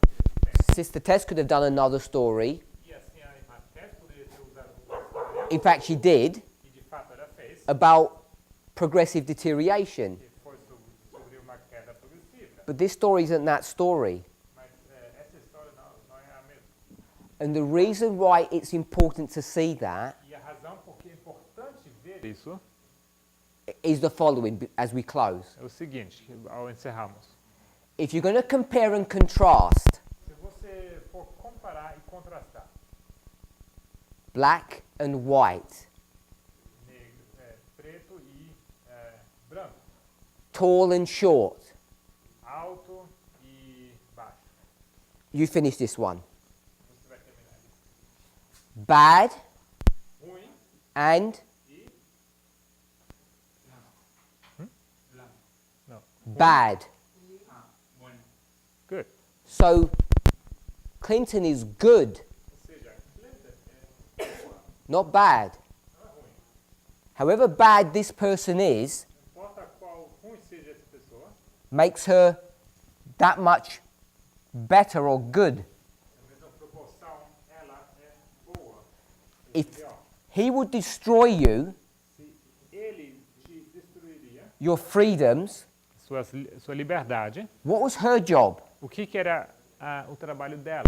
Sister Tess could have done another story. E assim a irmã Tess poderia ter usado outra história. In fact, she did, E de fato ela fez. about progressive deterioration. Que foi sobre uma queda progressiva. But this story isn't that story. Mas essa história não é a mesma. And the reason why it's important to see that E a razão por que é importante ver isso is the following as we close. é o seguinte, ao encerrarmos. If you're going to compare and contrast Se você for comparar e contrastar black and white, preto e branco, tall and short, alto e baixo, you finish this one. você vai terminar isso. Bad Ruim and e bad. good. So Clinton is good, Ou seja, Clinton é boa, not bad. não é ruim. However bad this person is, Não importa qual ruim seja essa pessoa, makes her that much better or good. na mesma proporção, ela é boa. If Melhor. he would destroy you, Se ele te destruiria your freedoms, sua liberdade, what was her job? o que era o trabalho dela?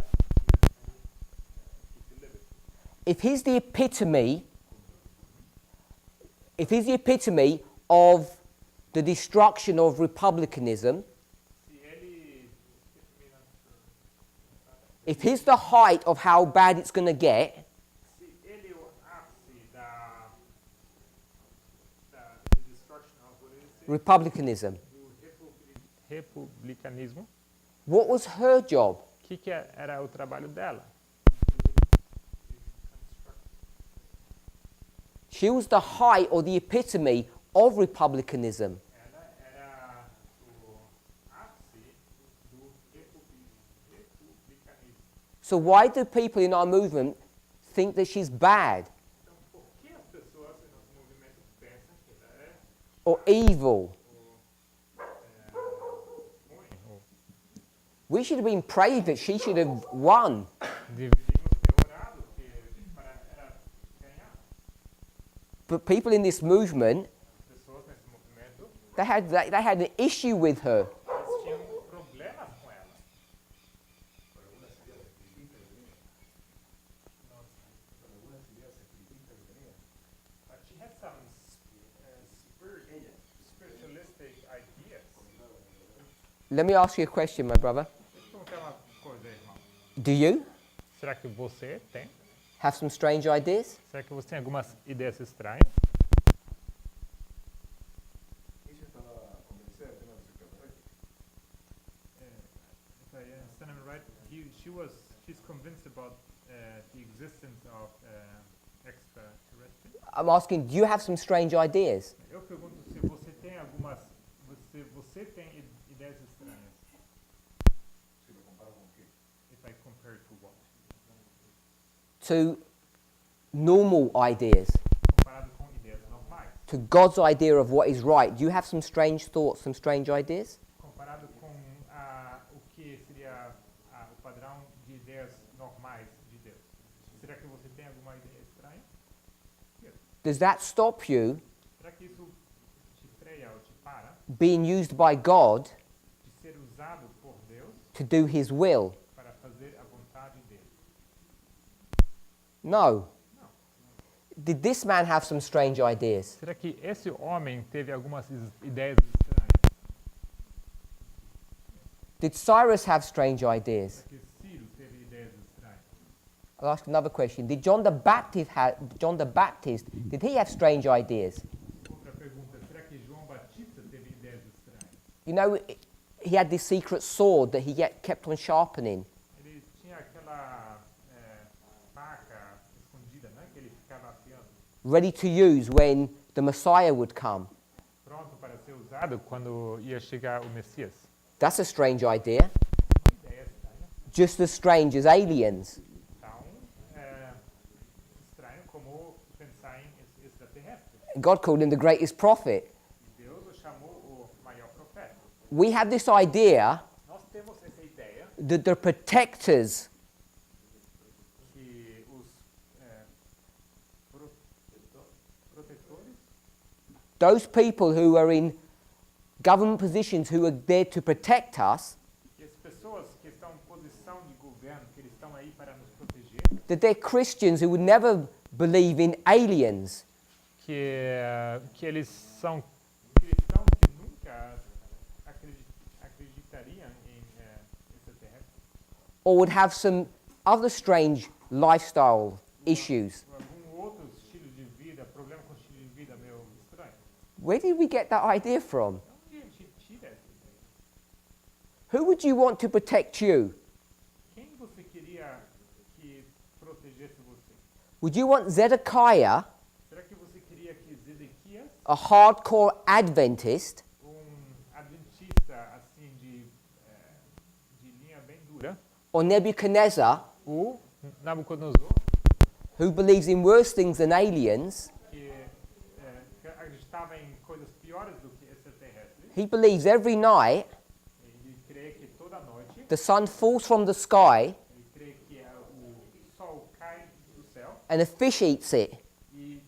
If he's the epitome of the destruction of republicanism, Se ele if he's the height of how bad it's going to get, se ele é o ápice da destruction of what is it? republicanism, Do republicanismo, what was her job? o que era o trabalho dela? She was the height or the epitome of republicanism. Ela era o ápice do republicanismo. So why do people in our movement think that she's bad Então, por que as pessoas no nosso movimento pensam que ela é or evil? ruim? We should have been praying that she should have won. Deveríamos ter orado para ela ganhar. But people in this movement, As pessoas nesse movimento, they had an issue with her. eles tinham problemas com ela. But she had some spiritualistic ideas. Let me ask you a question, my brother. Deixa eu perguntar uma coisa, irmão. Do you? Será que você tem? have some strange ideas? Será que você tem algumas ideias estranhas? If I understand him right, she's convinced about the existence of extraterrestrials. I'm asking, do you have some strange ideas? Eu pergunto se você tem algumas, você tem ideias estranhas. If I compare to what? To normal ideas, Comparado com ideias normais. to God's idea of what is right. Do you have some strange thoughts, some strange ideas? Comparado com o que seria o padrão de ideias normais de Deus. Será que você tem alguma ideia estranha? Does that stop you Será que isso te freia ou te para being used by God de ser usado por Deus to do His will? para fazer a vontade dele? No. Did this man have some strange ideas? Será que esse homem teve algumas ideias estranhas? Did Cyrus have strange ideas? Será que Ciro teve ideias estranhas? I'll ask another question. Did John the Baptist, did he have strange ideas? Outra pergunta, será que João Batista teve ideias estranhas? You know, he had this secret sword that he kept on sharpening. Ele tinha aquela faca escondida, né, que ele ficava afiando, Ready to use when the Messiah would come. pronto para ser usado quando ia chegar o Messias. That's a strange idea. Uma ideia estranha. Just as strange as aliens. Tão estranho como pensar em extraterrestres. God called him the greatest prophet. Deus o chamou o maior profeta. We have this idea Nós temos essa ideia that the protectors que os protetores, those people who are in government positions who are there to protect us, que as pessoas que estão em posição de governo, que eles estão aí para nos proteger, that they're Christians who would never believe in aliens, que eles são cristãos que nunca acreditariam em extraterrestres, or would have some other strange lifestyle issues. ou algum outro estilo de vida, problema com estilo de vida meio estranho. Where did we get that idea from? Onde a gente tira essa ideia? Who would you want to protect you? Quem você queria que protegesse você? Would you want Zedekiah, Será que você queria que Zedequias, a hardcore Adventist, adventista assim de linha bem dura, or Nebuchadnezzar, ou Nabucodonosor, who believes in worse things than aliens? que acreditava em coisas piores do que extraterrestres? He believes every night Ele crê que toda noite, the sun falls from the sky ele crê que o sol cai do céu and a fish eats it. e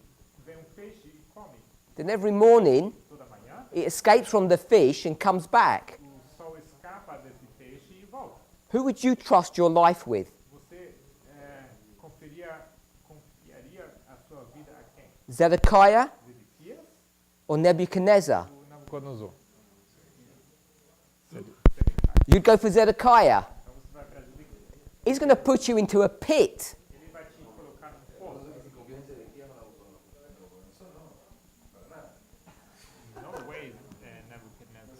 vem um peixe e come. Then every morning Toda manhã, it escapes from the fish and comes back. o sol escapa desse peixe e volta. Who would you trust your life with? Você confiaria a sua vida a quem? Zedekiah Zedequias or Nebuchadnezzar? ou Nabucodonosor? You'd go for Zedekiah. Então você vai para Zedequias. He's going to put you into a pit. Ele vai te colocar num poço. No way, Nebuchadnezzar.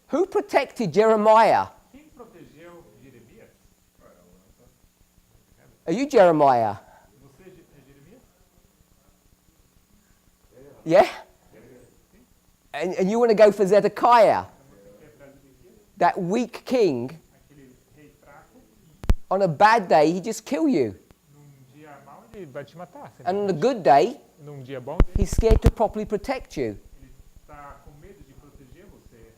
Who protected Jeremiah? Quem protegeu Jeremias? Are you Jeremiah? Você é Jeremias? Yeah? And you want to go for Zedekiah, Você quer para Zedequias? that weak king? Aquele rei fraco. On a bad day, he just kill you. Num dia mau, ele vai te matar. And on a good day, Num dia bom, he's scared to properly protect you. ele está com medo de proteger você.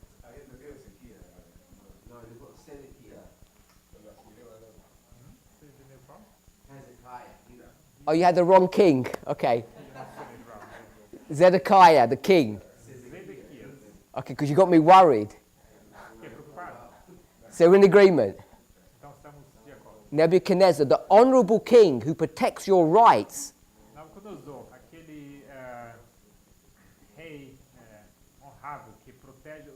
Você entendeu qual? Oh, you had the wrong king. Okay. Zedekiah, the king. Zedequias. Okay, because you got me worried. Fiquei preocupado. So we're in agreement. Então estamos de acordo. Nebuchadnezzar, the honorable king who protects your rights. Nabucodonosor, aquele rei honrado que protege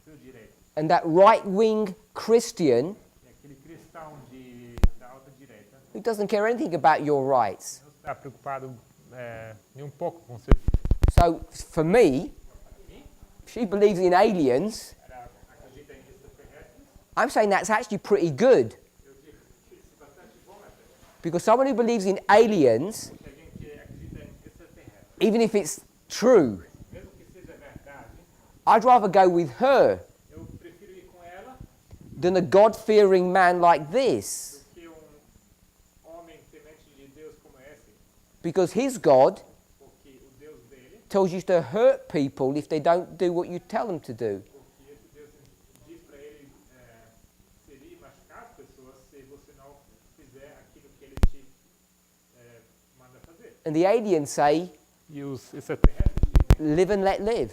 seus direitos. And that right-wing Christian E aquele cristão da alta direita who doesn't care anything about your rights. Não está preocupado nem um pouco com seus direitos. So, for me, if she believes in aliens, Ela acredita em extraterrestres. I'm saying that's actually pretty good. Eu digo que isso é bastante bom até. Because someone who believes in aliens, Porque alguém que acredita em extraterrestres, even if it's true, mesmo que seja verdade, I'd rather go with her eu prefiro ir com ela than a God-fearing man like this. do que homem temente de Deus como esse, Because his God porque o Deus dele, tells you to hurt people if they don't do what you tell them to do. porque esse Deus diz para ele ferir, machucar as pessoas se você não fizer aquilo que ele te manda fazer. And the aliens say, E os extraterrestres dizem, live and let live.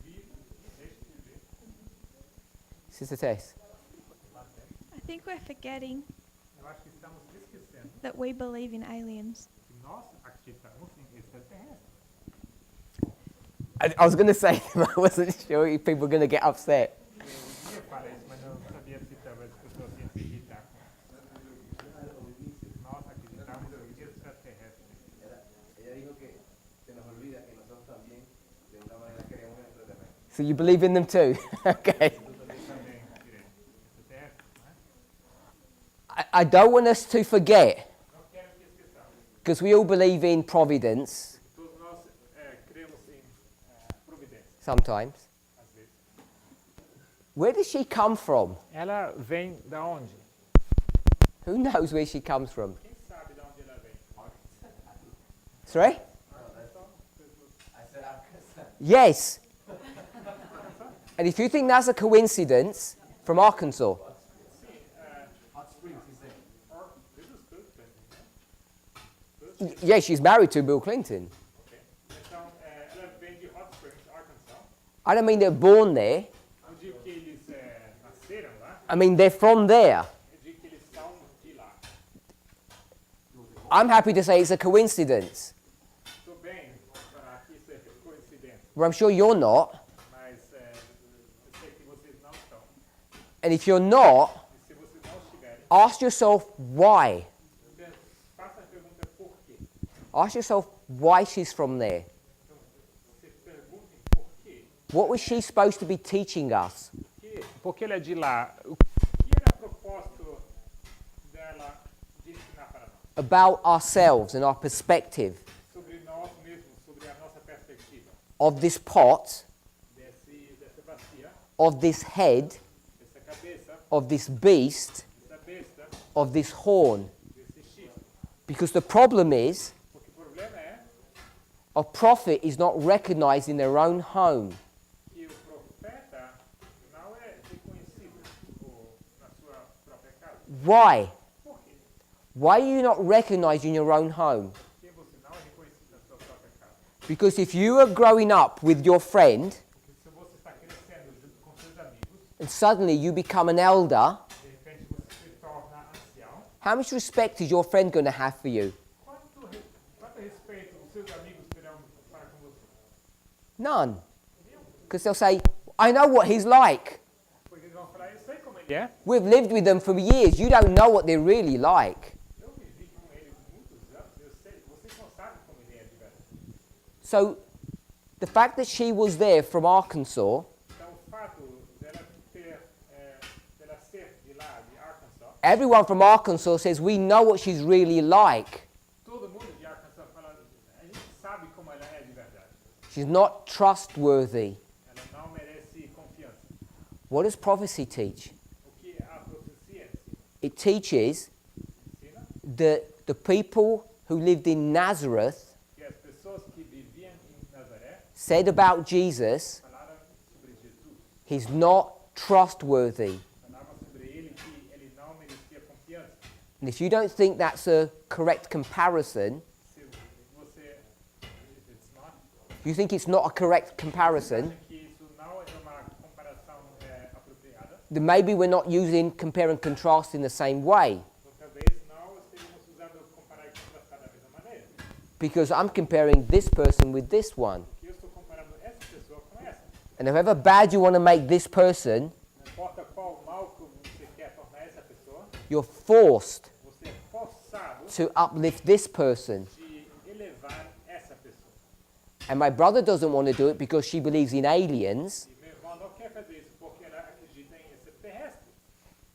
vive, deixe de viver. Sister Tess. I think we're forgetting Eu acho que estamos esquecendo that we believe in aliens. que nós acreditamos em extraterrestres. I was going to say, I wasn't sure if people were going to get upset. Eu ia falar isso, mas não sabia se talvez as pessoas iam se irritar com isso. Nós acreditamos em extraterrestres. So you believe in them too? Okay. Também direito. Extraterrestres, não é? I don't want us to forget, Não quero que esqueçamos. because we all believe in providence Todos nós cremos em providência, sometimes. às vezes. Where does she come from? Ela vem da onde? Who knows where she comes from? Quem sabe de onde ela vem? Sorry? Yes. And if you think that's a coincidence, from Arkansas. Yeah, she's married to Bill Clinton. Então, ela vem de Hot Springs, Arkansas. I don't mean they're born there. Não digo que eles nasceram lá, I mean they're from there. eu digo que eles são de lá. I'm happy to say it's a coincidence. Estou bem para que isso é coincidência, But I'm sure you're not. mas eu sei que vocês não estão. And if you're not, E se vocês não estiverem, ask yourself why. faça a pergunta por quê. Ask yourself why she's from there. Se perguntem por quê. What was she supposed to be teaching us? Porque ela é de lá. O que era o propósito dela de ensinar para nós? About ourselves and our perspective Sobre nós mesmos, sobre a nossa perspectiva. of this pot, Dessa bacia, of this head, dessa cabeça, of this beast, dessa besta, of this horn. desse chifre. Because the problem is, Porque o problema é a prophet is not recognized in their own home. que o profeta não é reconhecido na sua própria casa. Why? Por quê? Why are you not recognized in your own home? Porque você não é reconhecido na sua própria casa. Because if you are growing up with your friend Porque se você está crescendo junto com seus amigos, and suddenly you become an elder, de repente você se torna ancião, how much respect is your friend going to have for you? quanto respeito os seus amigos terão para com você? None. Because they'll say, I know what he's like. Porque eles vão falar, eu sei como ele é. We've lived with them for years. You don't know what they're really like. Eu vivi com ele muitos anos, eu sei, vocês não sabem como ele é de verdade. So the fact that she was there from Arkansas, Então, o fato dela ser de lá, de Arkansas, everyone from Arkansas says, we know what she's really like. todo mundo de Arkansas fala, a gente sabe como ela é de verdade. She's not trustworthy. Ela não merece confiança. What does prophecy teach? O que a profecia ensina? It teaches Ensina that the people who lived in Nazareth que as pessoas que viviam em Nazaré said about Jesus, falaram sobre Jesus, he's not trustworthy. falavam sobre ele que ele não merecia confiança. And if you don't think that's a correct comparison, Se você, if it's not, if you think it's not a correct comparison, acha que isso não é uma comparação apropriada, then maybe we're not using compare and contrast in the same way. então talvez não estejamos usando comparar e contrastar da mesma maneira. Because I'm comparing this person with this one. Porque eu estou comparando essa pessoa com essa. And however bad you want to make this person, Não importa qual mal que você quer tornar essa pessoa, you're forced você é to uplift this person. de elevar essa pessoa. And my brother doesn't want to do it because she believes in aliens. E meu irmão não quer fazer isso porque ela acredita em extraterrestre.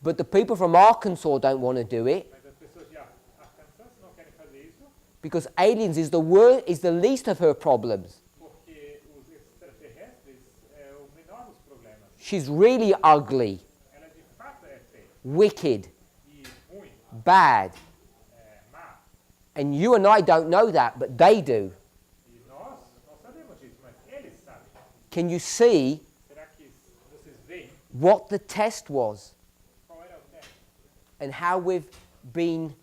But the people from Arkansas don't want to do it Mas as pessoas de Arkansas não querem fazer isso because aliens is the least of her problems. porque os extraterrestres é o menor dos problemas. She's really ugly, Ela de fato é feia wicked, e ruim, bad. má. And you and I don't know that, but they do. E nós não sabemos disso, mas eles sabem. Can you see Será que vocês veem what the test was qual era o teste? and how we've been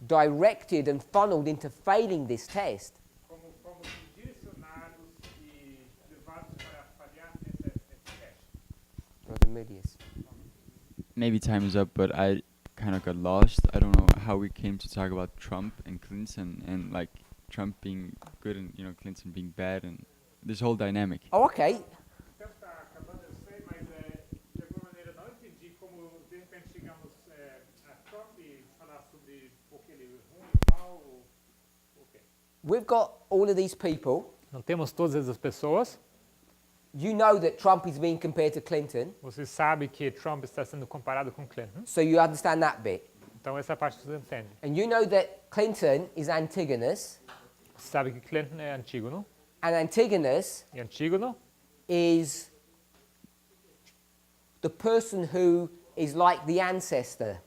directed and funneled into failing this test? Como fomos direcionados e levados para falhar nesse teste? Brother Medius. Maybe time is up, but I kind of got lost. I don't know how we came to talk about Trump and Clinton and like Trump being good and Clinton being bad and this whole dynamic. Oh, okay. O tempo está acabando, eu sei, mas de alguma maneira não entendi como de repente chegamos a Trump e falar sobre porque ele é ruim, mal, o quê? We've got all of these people. Não temos todas essas pessoas. You know that Trump is being compared to Clinton, Você sabe que Trump está sendo comparado com Clinton. so you understand that bit. Então essa parte você entende. And you know that Clinton is Antigonus, Você sabe que Clinton é Antígono. and Antigonus E Antígono is the person who is like the ancestor.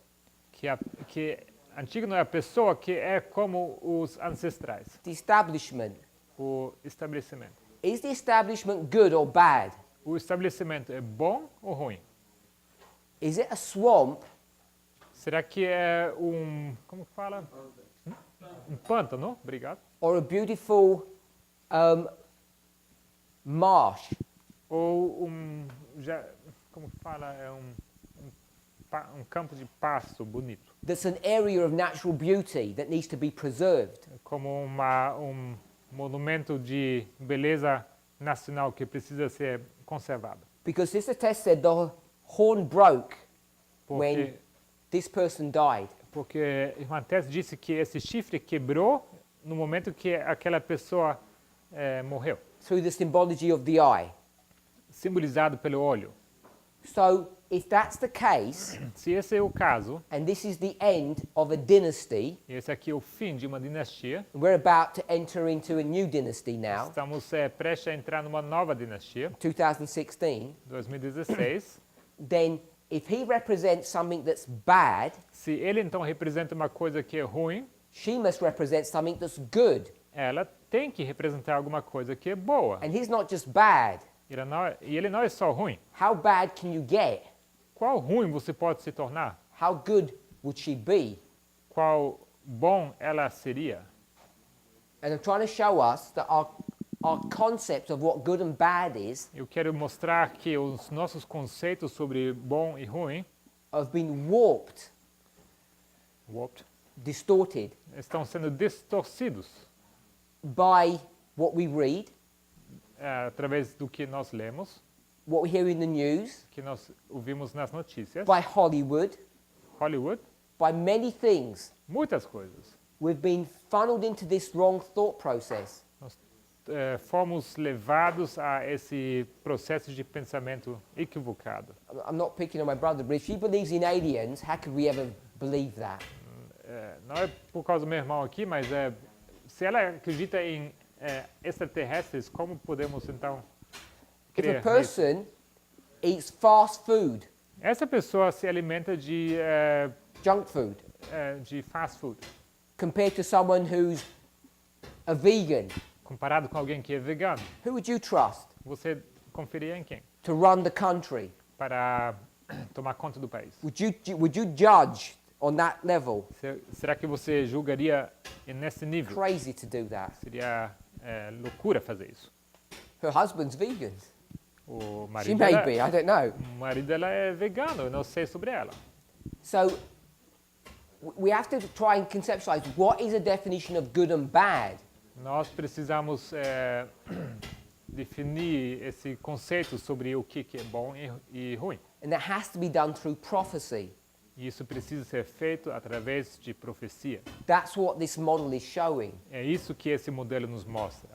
que Antígono é a pessoa que é como os ancestrais, The establishment. o estabelecimento. Is the establishment good or bad? O estabelecimento é bom ou ruim? Is it a swamp Será que é como que fala? Um pântano, obrigado. or a beautiful marsh? Ou como que fala? É um campo de pasto bonito. That's an area of natural beauty that needs to be preserved. Como monumento de beleza nacional que precisa ser conservado. Because this test said the horn broke when Porque, this person died. porque Irmã Tess disse que esse chifre quebrou no momento que aquela pessoa morreu, Through the symbology of the eye. simbolizado pelo olho. So, if that's the case, Se esse é o caso, and this is the end of a dynasty, e esse aqui é o fim de uma dinastia, we're about to enter into a new dynasty now, estamos prestes a entrar numa nova dinastia, 2016, 2016. then if he represents something that's bad, Se ele então representa uma coisa que é ruim, she must represent something that's good. ela tem que representar alguma coisa que é boa. And he's not just bad. E ele não é só ruim. How bad can you get? Qual ruim você pode se tornar? How good would she be? Qual bom ela seria? And I'm trying to show us that our concept of what good and bad is Eu quero mostrar que os nossos conceitos sobre bom e ruim have been warped, distorted estão sendo distorcidos by what we read, através do que nós lemos, what we hear in the news, que nós ouvimos nas notícias, by Hollywood, by many things. muitas coisas. We've been funneled into this wrong thought process. Nós fomos levados a esse processo de pensamento equivocado. I'm not picking on my brother, but if she believes in aliens, how could we ever believe that? Não é por causa do meu irmão aqui, mas se ela acredita em extraterrestres, como podemos então If a crer nisso? person eats fast food, Essa pessoa se alimenta de junk food, de fast food, compared to someone who's a vegan, comparado com alguém que é vegano, who would you trust você confiaria em quem to run the country? para tomar conta do país? Would you judge on that level? Será que você julgaria nesse nível? Crazy to do that. Seria loucura fazer isso. Her husband's vegan. O She marido may dela, be, I don't know. o marido dela é vegano, eu não sei sobre ela. So we have to try and conceptualize what is a definition of good and bad. Nós precisamos definir esse conceito sobre o que é bom e ruim. And that has to be done through prophecy. E isso precisa ser feito através de profecia. That's what this model is showing. É isso que esse modelo nos mostra.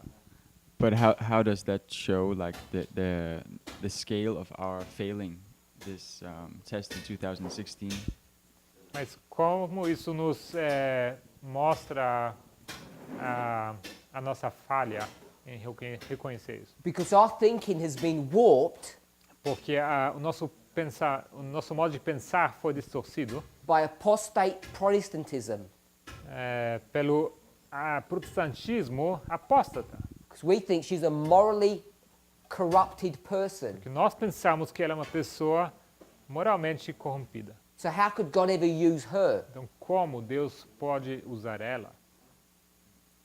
But how does that show like the scale of our failing this test in 2016? Mas como isso nos mostra a nossa falha em reconhecer isso? Because our thinking has been warped Porque o nosso modo de pensar foi distorcido by apostate Protestantism. Pelo protestantismo apóstata. Because we think she's a morally corrupted person. Que nós pensamos que ela é uma pessoa moralmente corrompida. So how could God ever use her? Então, como Deus pode usar ela?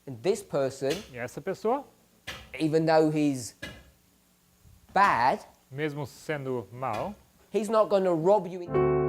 And this person, E essa pessoa, even though he's bad, mesmo sendo mal, he's not going to rob you in